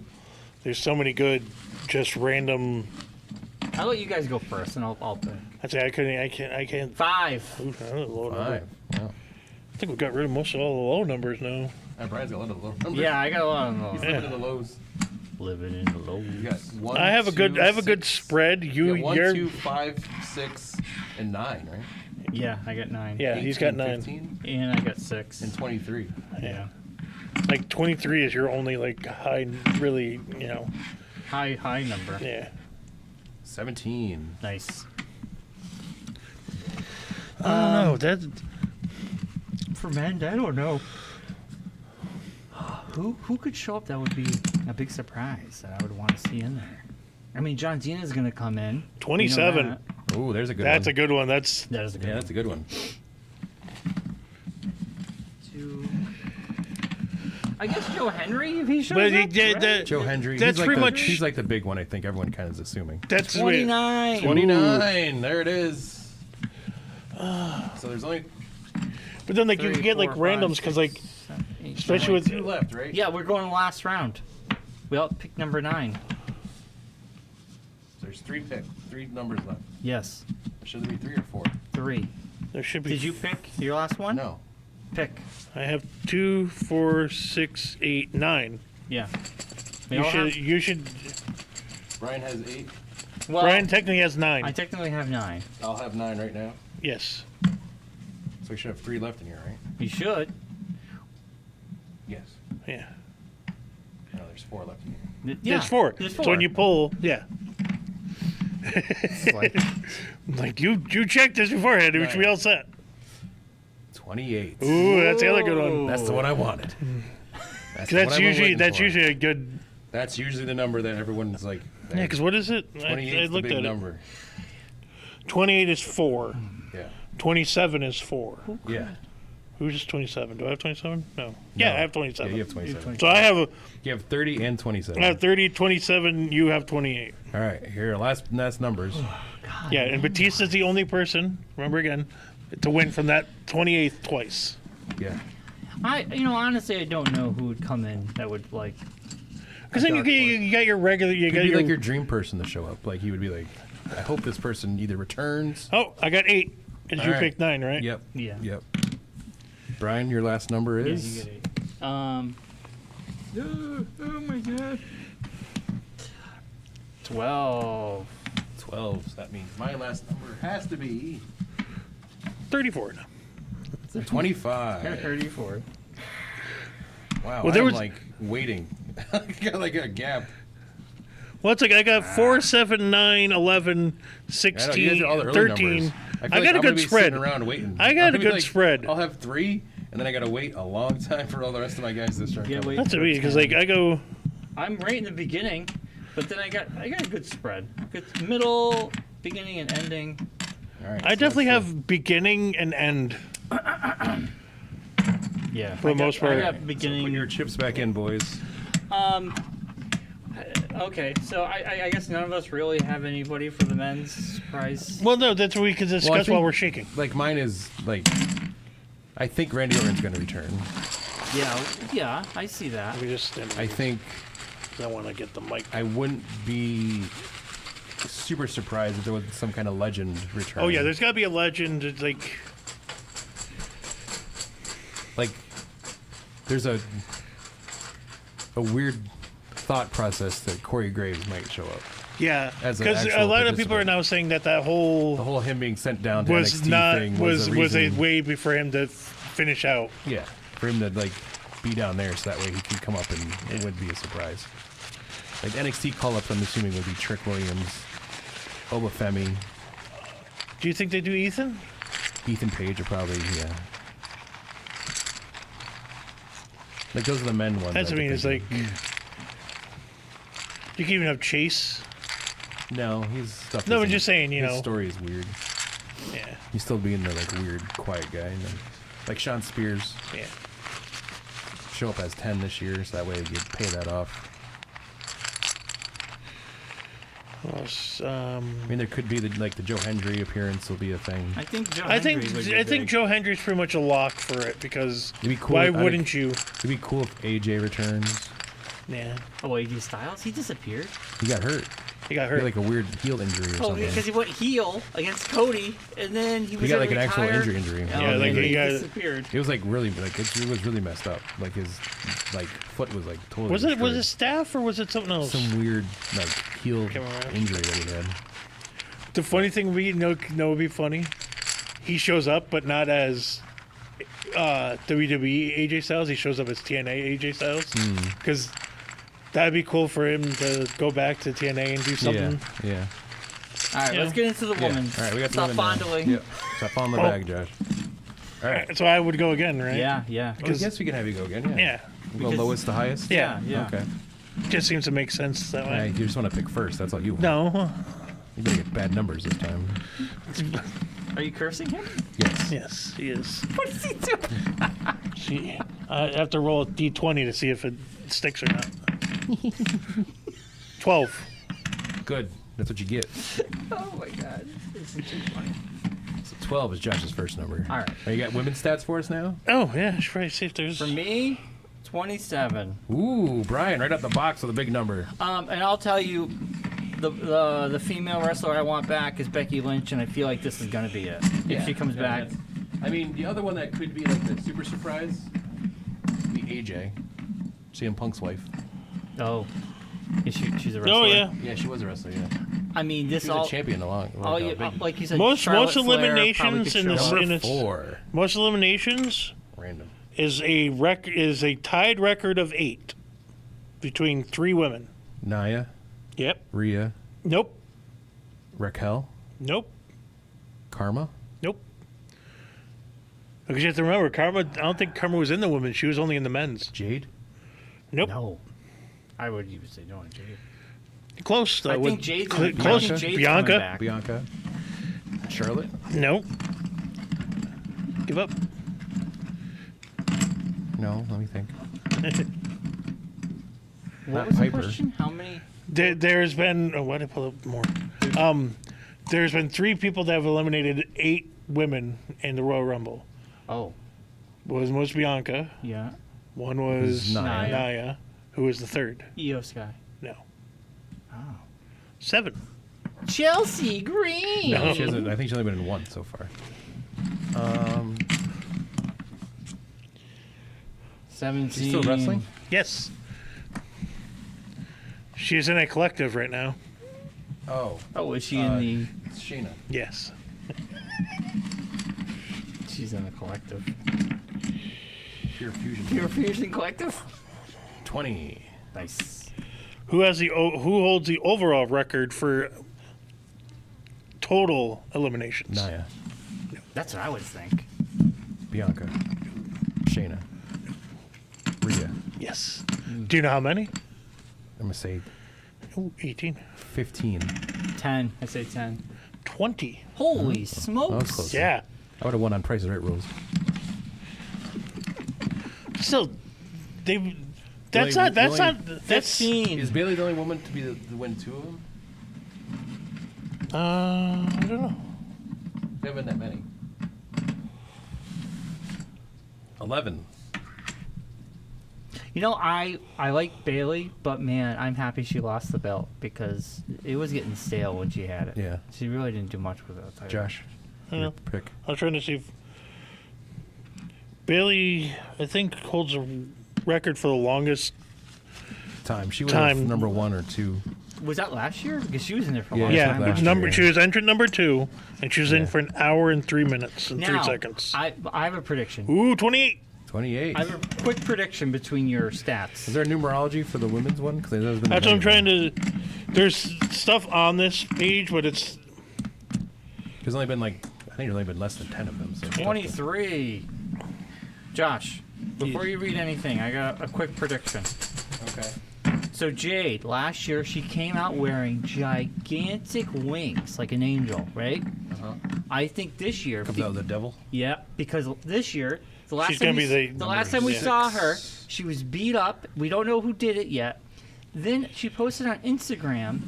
There's so many good, just random. I'll let you guys go first, and I'll pick. I can't. 5. Ooh, that's a low number. 5. Wow. I think we've got rid of most of all the low numbers now. Brian's got a lot of low numbers. Yeah, I got a lot of those. He's living in the lows. Living in the low. You got 1, I have a good. 2, I have a good 6. spread. You got 1, You're. 2, 5, 6, and 9, right? Yeah, I got 9. Yeah, he's got 9. 15, And I got 6. and 23. Yeah. Like 23 is your only like high, really, High number. yeah. 17. Nice. I don't know. That For men, I don't know. Who could show up that would be a big surprise that I would want to see in there? I mean, John Cena's going to come in. We know 27. that. Oh, there's a good That's one. a good one. That's That is a good Yeah, one. that's a good one. I guess Joe Henry, if he shows But up. he did right? Joe Hendry. That's he's like pretty the, much- He's like the big one, I think everyone kind of is assuming. that's 29. 29. There it is. So there's only But then like you 3, can get like 4, 5, randoms because 6, like 7, 8, especially with 2 left, right? Yeah, we're going last round. We all pick number 9. There's 3 numbers left. Yes, Should there be 3 or 4? 3. there should be. Did you pick your last one? No. Pick. I have 2, 4, 6, 8, 9. Yeah. You should. Bryon has 8. Well, Bryon technically has 9. I technically have 9. I'll have 9 right now. Yes. So we should have 3 left in here, right? You should. Yes. Yeah. No, there's 4 left in here. Yeah, There's 4. There's So 4. when you pull, yeah. It's like Like, you checked this beforehand. We should be all set. 28. Ooh, that's the other good one. That's the one I wanted. That's the one That's I've been waiting for. usually a good. That's usually the number that everyone's like. Yeah, because what is it? 28 I is the looked big at number. it. 28 is 4. Yeah. 27 is 4. Yeah. Who's 27? Do I have 27? No. Yeah, I have 27. Yeah, you have 27. So I have You have 30 and 27. I have 30, 27. You have 28. All right, here are last numbers. Yeah, and Batista's the only person. Remember again, to win from that 28th twice. Yeah. Honestly, I don't know who would come in that would like. Because then you got your regular. You He'd got be like your dream person to show up. Like he would be like, I hope this person either returns. Oh, I got 8. Because All you right. picked 9, right? Yep. Yeah. Yep. Bryon, your last number Yeah, is. you get 8. Oh my god. 12. 12. So that means my last number has to be 34 now. 25. 34. Wow. Well, there I'm was- like waiting. I got like a gap. Well, it's like I got 4, 7, 9, 11, I know, you guys 16, are all the early 13. numbers. feel I like got a I'm gonna good be spread. sitting around waiting. I got I'm a gonna good be like, spread. I'll have 3, and then I gotta wait a long time for all the rest of my guys to start. Yeah, coming. wait. That's me because like I go. I'm right in the beginning, but then I got a good spread. Good middle, beginning, and ending. All right, I so definitely that's have beginning and end. Yeah. For the most part. I got So beginning. put your chips back in, boys. Okay, so I guess none of us really have anybody for the men's prize. Well, no, that's what we can discuss think- while we're shaking. Like mine is like, I think Randy Orton's gonna return. Yeah, I see that. We just stand I think I want to get the mic. I wouldn't be super surprised if there was some kind of legend return. Oh yeah, there's got to be a legend. It's like there's a weird thought process that Corey Graves might show up. yeah, As an because a actual lot of people are participant. now saying that that whole The whole him being sent down to was NXT not thing was a a reason, way for him to finish out. yeah, for him to like be down there so that way he can come up and it would be a surprise. Like NXT call-ups, I'm assuming would be Trick Williams, Obafemi, Do you think they do Ethan? Ethan Page are probably Like those are the men ones. That's what I mean. It's like thinking. you can even have Chase. No, his stuff. No, I'm isn't- just saying, you his know. story is weird. Yeah, He's still being the like weird, quiet guy. And then, like Sean Spears, yeah. show up as 10 this year, so that way you pay that off. What else? I mean, there could be the Joe Hendry appearance will be a thing. I think Joe I think Hendry would be I think big. Joe Hendry's pretty much a lock for it because It'd be cool. why if- wouldn't you? It'd be cool if AJ returns. Yeah, Oh, AJ Styles? He disappeared. He got hurt. he got He hurt. had like a weird heel injury or Oh, something. because he went heel against Cody, and then he was got, gonna like, an actual retire. injury. Oh, Yeah, and like, then he he got- disappeared. It was like really like it was really messed up. Like his like foot was like totally. Was it destroyed. staph or was it something else? some weird like heel Can't remember. injury that he had? The funny thing would be funny. He shows up, but not as WWE AJ Styles. He shows up as TNA AJ Styles because that'd be cool for him to go back to TNA and do something. Yeah. All right, Yeah. let's get into the Yeah. woman. All right, we got the Stop women now. fondling. Yep. Stop fondling the Oh. bag, Josh. All right. So I would go again, right? Yeah. Well, I guess we can have you go again. Yeah. Yeah. Go Because- lowest to highest. Yeah. Okay. Just seems to make sense that way. You just want to pick first. That's all you want. No. You're gonna get bad numbers this time. Are you cursing him? Yes. Yes, he is. What is he doing? See, I have to roll a d20 to see if it sticks or not. 12. Good. That's what you get. Oh my god, this is too funny. So 12 is Josh's first number. All right. You got women's stats for us now? Oh, yeah, I should probably see if there's. For me, 27. Ooh, Bryon, right out the box with a big number. And I'll tell you, the female wrestler I want back is Becky Lynch, and I feel like this is gonna be it if she comes back. I mean, the other one that could be like the super surprise, would be AJ, CM Punk's wife. Oh, She's a wrestler. Oh yeah. Yeah, she was a wrestler. Yeah, I mean, this she was all. a champion Oh yeah, like you said. Most Charlotte Flair probably eliminations could in show up. the number 4. most eliminations Random. is a tied record of 8 between 3 women. Naya, Yep. Rhea, Nope. Raquel, Nope. Karma. Nope. Because you have to remember, I don't think Karma was in the women. She was only in the men's. Jade. Nope. No. I would even say no. Jade. Close though. I with think Jade's close. Bianca? Jade's Bianca. coming back. Bianca. Charlotte. Nope. Give up. No, let me think. What was the Piper. question? How many? There's been. Oh, why did I pull up more? There's been 3 people that have eliminated 8 women in the Royal Rumble. Oh, One was Bianca. yeah. One was Nia. Nia, who was the third. Io Sky. No. Oh. 7. Chelsea Green. No. She hasn't. I think she's only been in 1 so far. 17. She's still wrestling. Yes. She's in a collective right now. Oh, Oh, is she in the? it's Shayna. Yes. She's in the collective. Pure Fusion. Pure Fusion Collective. 20. Nice. Who holds the overall record for total eliminations? Naya, That's what I would think. Bianca, Shayna, Rhea. Yes. Do you know how many? I'm gonna say Ooh, 18. 15. 10. I say 10. 20. Holy That was smokes! close. Yeah. I would have won on Price is Right rules. Still, that's Really, not. really? That's. 15. Is Bailey the only woman to be to win 2 of them? I don't know. There haven't been that many. 11. You know, I like Bailey, but man, I'm happy she lost the belt because it was getting stale when she had it. Yeah. She really didn't do much with it. I'll tell you. Josh, your pick. I was trying to see if Bailey, I think, holds a record for the longest. Time. She was Time. number 1 or 2. Was that last year? Because she was in there for a Yeah, long Yeah, time. last last year. year. She was entrant number 2, and she was in Yeah. for 1 hour and 3 minutes and 3 Now, seconds. I have a prediction. Ooh, 28. 28. I have a quick prediction between your stats. Is there a numerology for the women's one? Because That's what I'm trying to. There's stuff on this page, but it's. There's only been I think there's only been less than 10 of them. So it's tough to- 23. Josh, before you read anything, I got a quick prediction. Okay. So Jade, last year she came out wearing gigantic wings like an angel, right? Uh-huh. I think this year, Comes out of the devil. yeah, because this year, the last She's time gonna we, be the last time we saw her, she was beat up. We don't know who did it yet. Then she posted on Instagram.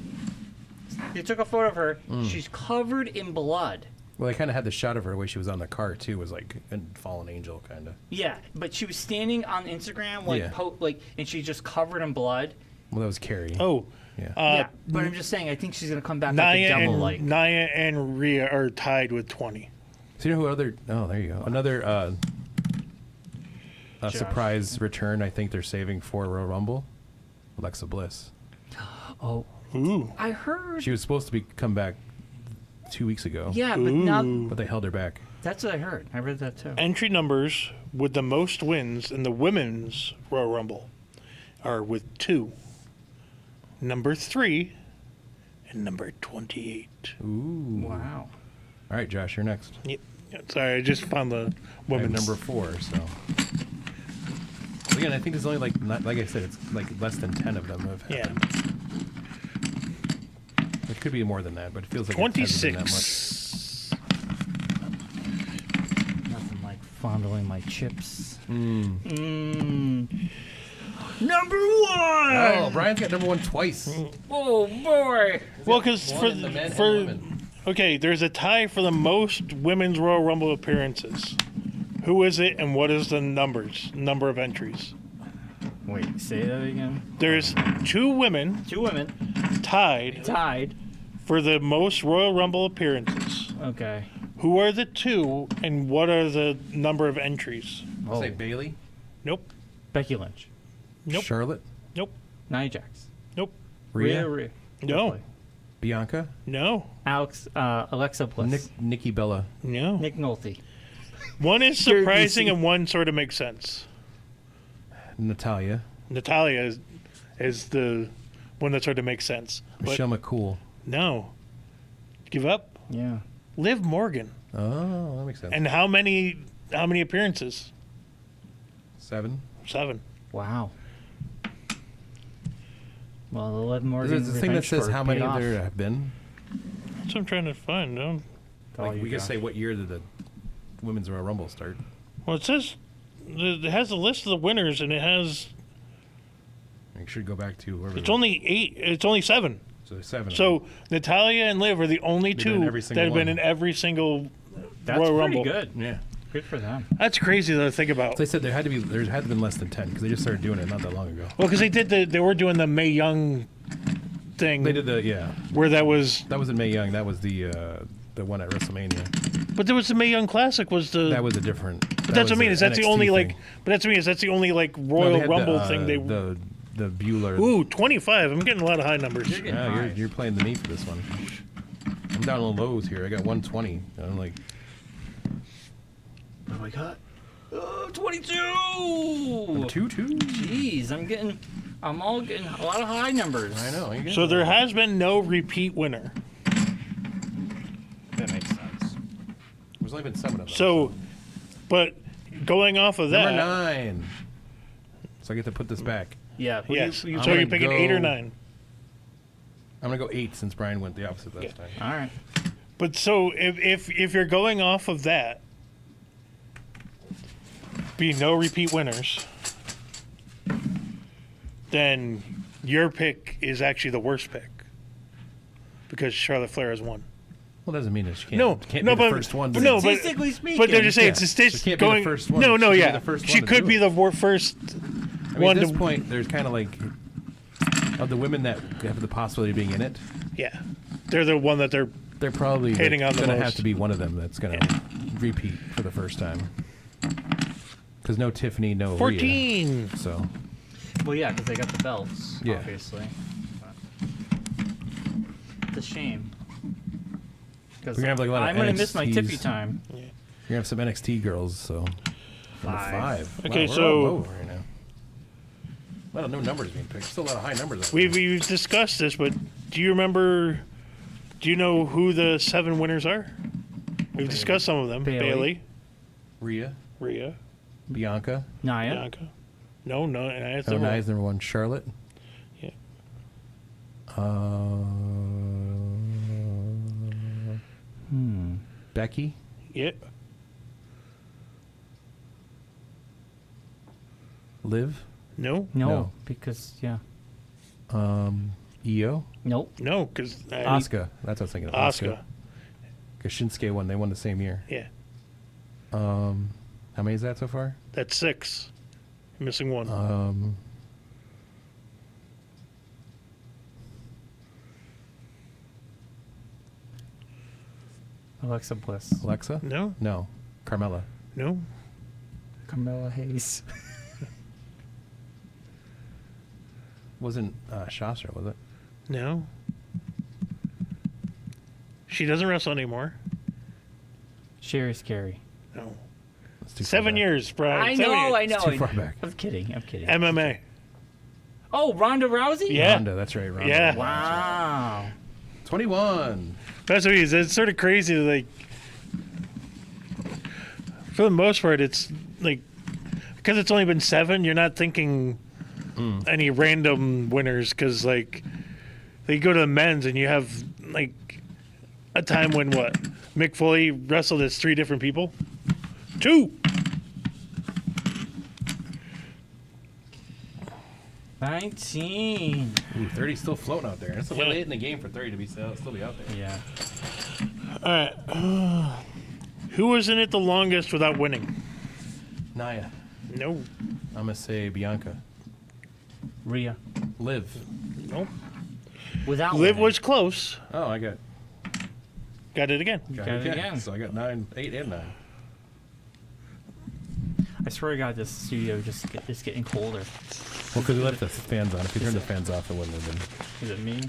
They took a photo of her. She's covered in blood. Well, they kind of had the shot of her the way she was on the car too. Was like a fallen angel kind of. Yeah, but she was standing on Instagram like Yeah. and she's just covered in blood. Well, that was Carrie. Oh. Yeah. Yeah, but I'm just saying, I think she's gonna come back like a Nia devil like. and Rhea are tied with 20. So you know who other? Oh, there you go. Another Josh. surprise return. I think they're saving for Royal Rumble. Alexa Bliss. Oh, Ooh. I heard. She was supposed to come back 2 weeks ago. Yeah, but now But they held her back. that's what I heard. I read that too. Entry numbers with the most wins in the women's Royal Rumble are with 2. Number 3 and number 28. Ooh. Wow. All right, Josh, you're next. Yep. Sorry, I just found the I have women's. number 4. So again, I think there's only like I said, it's like less than 10 of them have happened. Yeah. It could be more than that, but it feels like it hasn't been that much. 26. Nothing like fondling my chips. Number 1. Oh, Brian's got number 1 twice. Oh boy. Well, because One for in the men and the for women. okay, there's a tie for the most women's Royal Rumble appearances. Who is it, and what is the number of entries? Wait, say that again. There's 2 women 2 women tied tied. for the most Royal Rumble appearances. Okay. Who are the 2, and what are the number of entries? I'll say Bailey, Nope. Becky Lynch, Nope. Charlotte, Nope. Nia Jax, Nope. Rhea? No. Bianca? No. Alexa Bliss. Nikki Bella. No. Nick Nolte. One is surprising and one sort of makes sense. Natalia. Natalia is the one that sort of makes sense. Michelle McCool. No. Give up? Yeah. Liv Morgan. Oh, that makes sense. And how many appearances? 7. 7. Wow. Well, the Liv Morgan. Is it the thing that says how many there have been? That's what I'm trying to find. Like we can say what year did the Women's Royal Rumble start? Well, it says it has a list of the winners, and it has. You should go back to wherever. It's only 8. It's only 7. So 7. So Natalia and Liv are the only They've been in two every that single have been one. in every single That's Royal pretty Rumble. good. Yeah. Good for them. That's crazy to think about. So they said there had to have been less than 10 because they just started doing it not that long ago. Well, because they were doing the Mae Young thing. They did where that wasn't Mae Young. That was the one at WrestleMania. But there was the Mae Young Classic. That was a different. But that's what I mean. Is that's the NXT only thing. But that's what I mean. Is that's the only No, Royal they had Rumble thing they. The Bueller. Ooh, 25. I'm getting a lot of high numbers. You're playing the me for this one. I'm down on lows here. I got 120. I'm like. Oh my god. 22. 2-2. Jeez, I'm all getting a lot of high numbers. I know. So there has been no repeat winner. That makes sense. There's only been 7 of them. So, but going off of that, number 9. So I get to put this back. Yeah. yes. I'm So you're gonna picking 8 or 9. I'm gonna go 8 since Bryon went the opposite last time. All right. But so if you're going off of that, be no repeat winners, then your pick is actually the worst pick because Charlotte Flair has won. Well, that doesn't mean that she can't. No, can't no, be the but first one. but no, but Statistically speaking. but they're just saying Yeah, it's so it can't be the going. first one. No, She could be yeah, the first she one to could do be it. the first I mean, one at this to. point, there's kind of like of the women that have the possibility of being in it. Yeah, they're the one that they're. They're probably Hitting on the going to most. have to be one of them that's going to repeat for the first time. Because no Tiffany, no Rhea. 14. So Well, yeah, because they got the belts, Yeah. obviously. It's a shame. Because We're gonna have, like, a lot of I'm going to miss my NXTs. Tiffy time. you're going to have some NXT girls. So number 5. Okay, wow, so- we're all low right now. A lot of no numbers being picked. Still a lot of high numbers. We've discussed this, but do you remember? Do you know who the 7 winners are? We've discussed some of them. Bayley. Rhea, Rhea, Bianca. Naya. Bianca. No, that's Oh, the Nia's number 1. Charlotte. Yeah. Becky. Yeah. Liv. No. No, No. because, yeah. Io. Nope. No, because Asuka. That's what I was thinking of. Asuka. Because Shinsuke won. They won the same year. Yeah. How many is that so far? That's 6. You're missing 1. Alexa Bliss. Alexa? No. No. Carmella. No. Carmella Hayes. Wasn't Shastra, was it? No. She doesn't wrestle anymore. Sherry Scary. No. That's too far 7 back. years, Brian. I 7 know, years. I know. It's too far back. I'm kidding. MMA. Oh, Ronda Rousey? Yeah. Ronda, that's right. Ronda. Yeah. Wow. 21. That's what it is. It's sort of crazy. Like, for the most part, it's like because it's only been 7. You're not thinking any random winners because like you go to the men's and you have like a time when what Mick Foley wrestled as 3 different people. 2. 19. Ooh, 30's still floating out there. It's a Yeah. little late in the game for 30 to be still be out there. Yeah. All right. Who was in it the longest without winning? Naya. No. I'm going to say Bianca. Rhea. Liv. No. Without Liv winning. was close. Oh, I got Got it again. Got it again. So I got 9, 8, and 9. I swear to God, this studio is getting colder. Well, because we left the fans on. If we turned the fans off, it wouldn't have been. Is it me?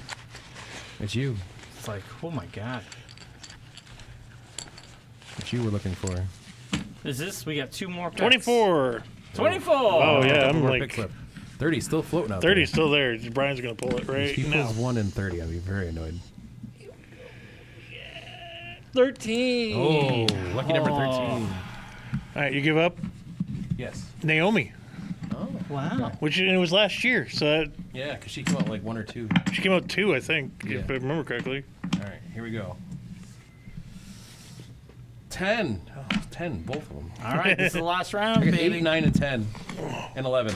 It's you. It's like, oh my god. It's you we're looking for. Is this? We got 2 more picks. 24. 24. Oh, yeah, Couple I'm more like picks left. 30 still floating out 30 there. still there. Brian's going to pull it If right he now. pulls 1 in 30, I'll be very annoyed. 13. Oh, lucky number 13. All right, you give up? Yes. Naomi, Oh, Wow. which it was last year. So that, yeah, because she came out like 1 or 2. she came out 2, I think, if I Yeah. remember correctly. All right, here we go. 10. Oh, 10, both of them. All right, this is the last round, I got baby. 8, 9, and 10, and 11.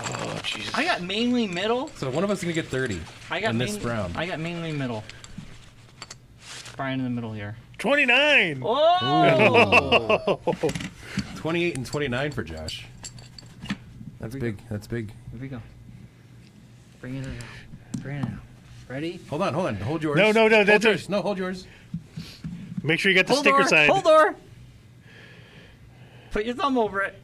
Oh, Jesus. I got mainly middle. So one of us is gonna get 30 I got in this main- round. I got mainly middle. Bryon in the middle here. 29. Oh! 28 and 29 for Josh. That's big. That's big. Here we go. Bring it out. Bring it out. Ready? Hold on. Hold yours. No, hold that's yours. No, hold yours. Make sure you get the Hold sticker door. side. Hold door. Put your thumb over it.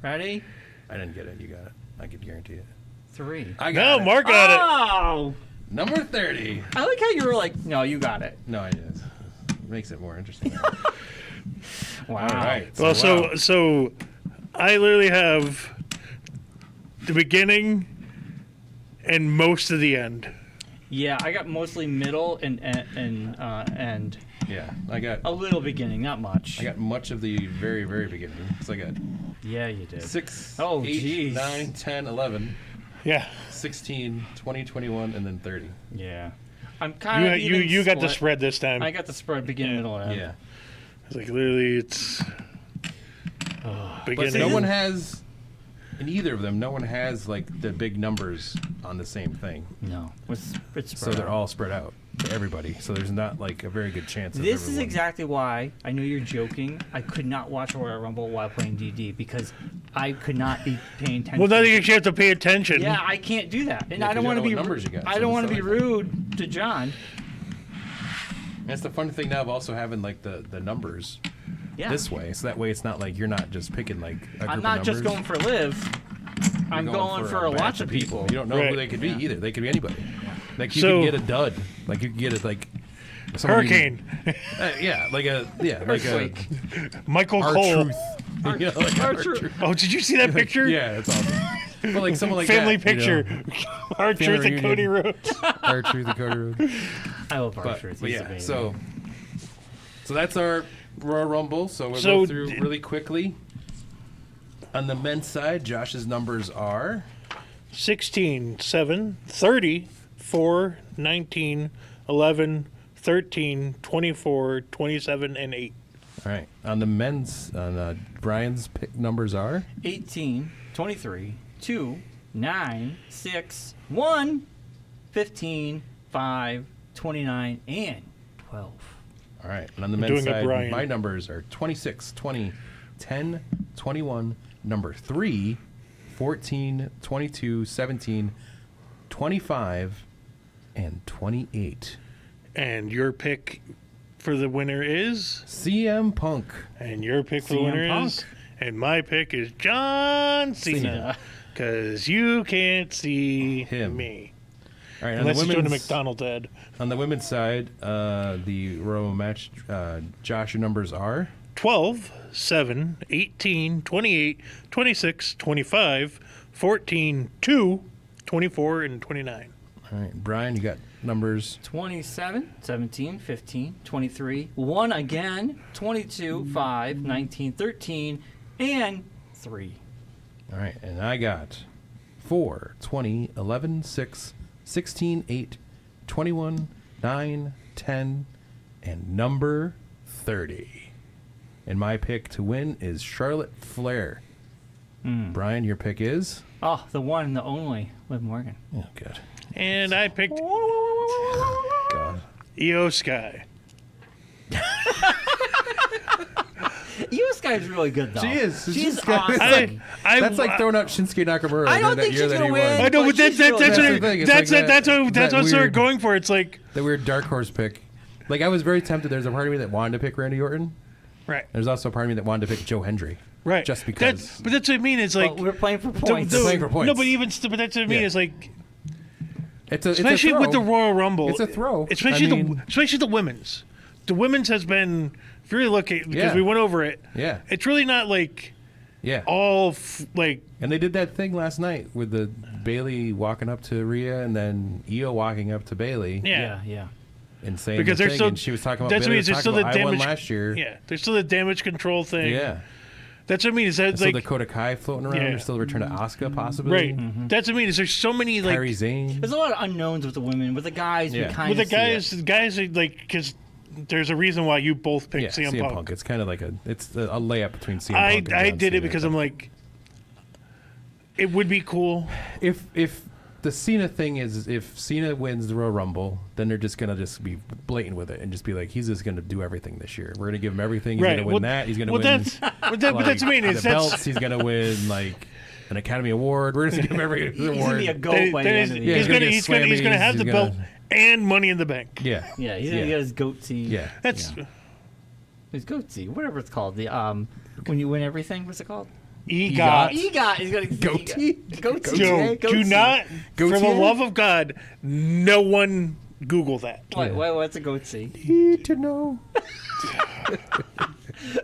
Ready? I didn't get it. You got it. I could guarantee it. 3. I No, got it. Mark got it. Oh! Number 30. I like how you were like, no, you got it. No, I did. It makes it more interesting. Wow. All right. Well, wow. so I literally have the beginning and most of the end. Yeah, I got mostly middle and Yeah, I got a little beginning, not much. much of the very, very beginning. So I got Yeah, you did. 6, Oh, 8, jeez. 9, 10, 11, Yeah. 16, 20, 21, and then 30. Yeah. I'm kind of You got the spread this time. I got the spread beginning, middle, end. Yeah. It's like literally it's But beginning. no one has, in either of them, no one has like the big numbers on the same thing. No. It's So spread they're out. all spread out to everybody. So there's not like a very good chance of This is everyone. exactly why I know you're joking. I could not watch Royal Rumble while playing DD because I could not be paying attention. Well, now you actually have to pay attention. Yeah, I can't do that, and Yeah, I don't 'cause want to you be. don't know what numbers you got, I so don't want it's to be not like rude to John. That's the fun thing now of also having like the numbers Yeah. this way. So that way it's not like you're not just picking like a group I'm not of just numbers. going for live. I'm You're going for a batch lot of people. You don't know Right. who they could be Yeah. either. They could be anybody. Like you So- could get a dud. Like you could get a like somebody- Hurricane. Yeah, like a Earthquake. Michael our Cole. truth. You know, like our Truth. truth. Oh, did you see that picture? Yeah, it's awesome. But like someone like Family that, you know, picture. Our Family truth and Cody reunion. Rhodes. our truth and Cody Road. I love our But, truth. but He's yeah, amazing. so that's our Royal Rumble. So we'll So go through really quickly. On the men's side, Josh's numbers are 16, 7, 30, 4, 19, 11, 13, 24, 27, and 8. all right. On the men's, Brian's pick numbers are 18, 23, 2, 9, 6, 1, 15, 5, 29, and 12. all right. And on the I'm men's doing a side, Brian. my numbers are 26, 20, 10, 21, number 3, 14, 22, 17, 25, and 28. And your pick for the winner is? CM Punk. And your pick for the CM winner Punk. is? And my pick is John Cena. Cena. Because you can't see Him. me. All right. Unless on you're the doing a women's, McDonald's ad. on the women's side, the Royal match, Josh, your numbers are 12, 7, 18, 28, 26, 25, 14, 2, 24, and 29. all right. Brian, you got numbers 27, 17, 15, 23, 1 again, 22, 5, 19, 13, and 3. All right, and I got 4, 20, 11, 6, 16, 8, 21, 9, 10, and number 30. And my pick to win is Charlotte Flair. Brian, your pick is? Oh, the one and the only, Liv Morgan. Oh, good. And I picked God. Io Sky. This guy's really good, though. She is. She's She's got- awesome. That's like throwing out Shinsuke Nakamura. I don't that think year she's that gonna he win. won. I know, but she's that's really That's what the thing, it's that's like it. That's that- what that's that what I started weird- going for. It's like The weird dark horse pick. Like, I was very tempted. There's a part of me that wanted to pick Randy Orton. Right. There's also a part of me that wanted to pick Joe Hendry. Right. Just because. But that's what I mean. It's like Well, we're playing for points. We're playing for points. No, but but that's what I mean. Yeah. It's like, it's a especially throw. with the Royal Rumble. It's a throw. Especially especially the women's. The women's has been, if you really look at, because Yeah. we went over it. Yeah. It's really not like Yeah. all like. And they did that thing last night with the Bailey walking up to Rhea and then Io walking up to Bailey. Yeah. And saying Because the they're thing, still. and she was talking about That's what Bailey I mean. was There's talking still the about, I won damage last year. Yeah. There's still the damage control thing. Yeah. That's what I mean. Is that There's still like Dakota Kai floating around. Yeah. There's still the return of Asuka possibly. right? That's what I mean. Is there's so many like Kairi Sane. There's a lot of unknowns with the women. With the guys, Yeah. we kind with of the guys are like, because there's a reason why you both picked Yeah, CM Punk. Punk. It's kind of like a layup between CM I Punk and John did it Cena, because but I'm like, it would be cool. if the Cena thing is, if Cena wins the Royal Rumble, then they're just gonna be blatant with it and just be like, he's just gonna do everything this year. We're gonna give him everything. He's Right. gonna win that. He's gonna win. That's but that's what I mean. the Is belts. He's gonna win like an Academy Award. We're just gonna give him every He's gonna award. be a goat by the end of the year. he's gonna get he's gonna have Slammys, the he's belt gonna- and Money in the Bank. Yeah. Yeah, he's gonna get his goatee. Yeah. That's His goatee, whatever it's called. The when you win everything, what's it called? EGOT. EGOT. He's gonna Goatee? Goatee. Joe, Goatee. do not, for the Goatee? love of God, no one Google that. What's a goatee? Need to know.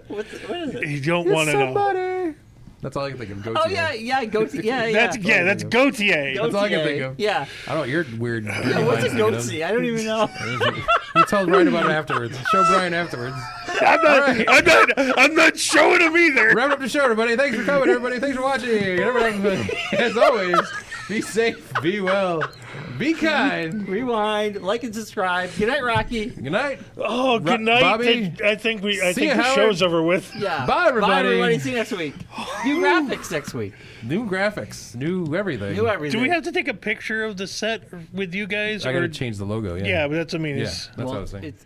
What is it? You don't want to know. Somebody. That's all I can think of. Goatee. Oh yeah, goatee. Yeah. That's Gautier. That's all I can think of. Yeah. I don't. You're weird. What's a goatee? I don't even know. You tell Bryon about it afterwards. Show Bryon afterwards. I'm not showing him either. Wrap up the show, everybody. Thanks for coming, everybody. Thanks for watching. Everybody, as always, be safe, be well, be kind. Rewind, like and subscribe. Good night, Rocky. Good night. Oh, good night. Bobby. I think See the you, Howard. show's over with. Yeah. Bye, everybody. Bye, everybody. See you next week. New graphics next week. New graphics, new everything. New everything. Do we have to take a picture of the set with you guys? I or gotta change the logo. Yeah. Yeah, but that's what I mean. Yeah, It's- that's what I was saying. It's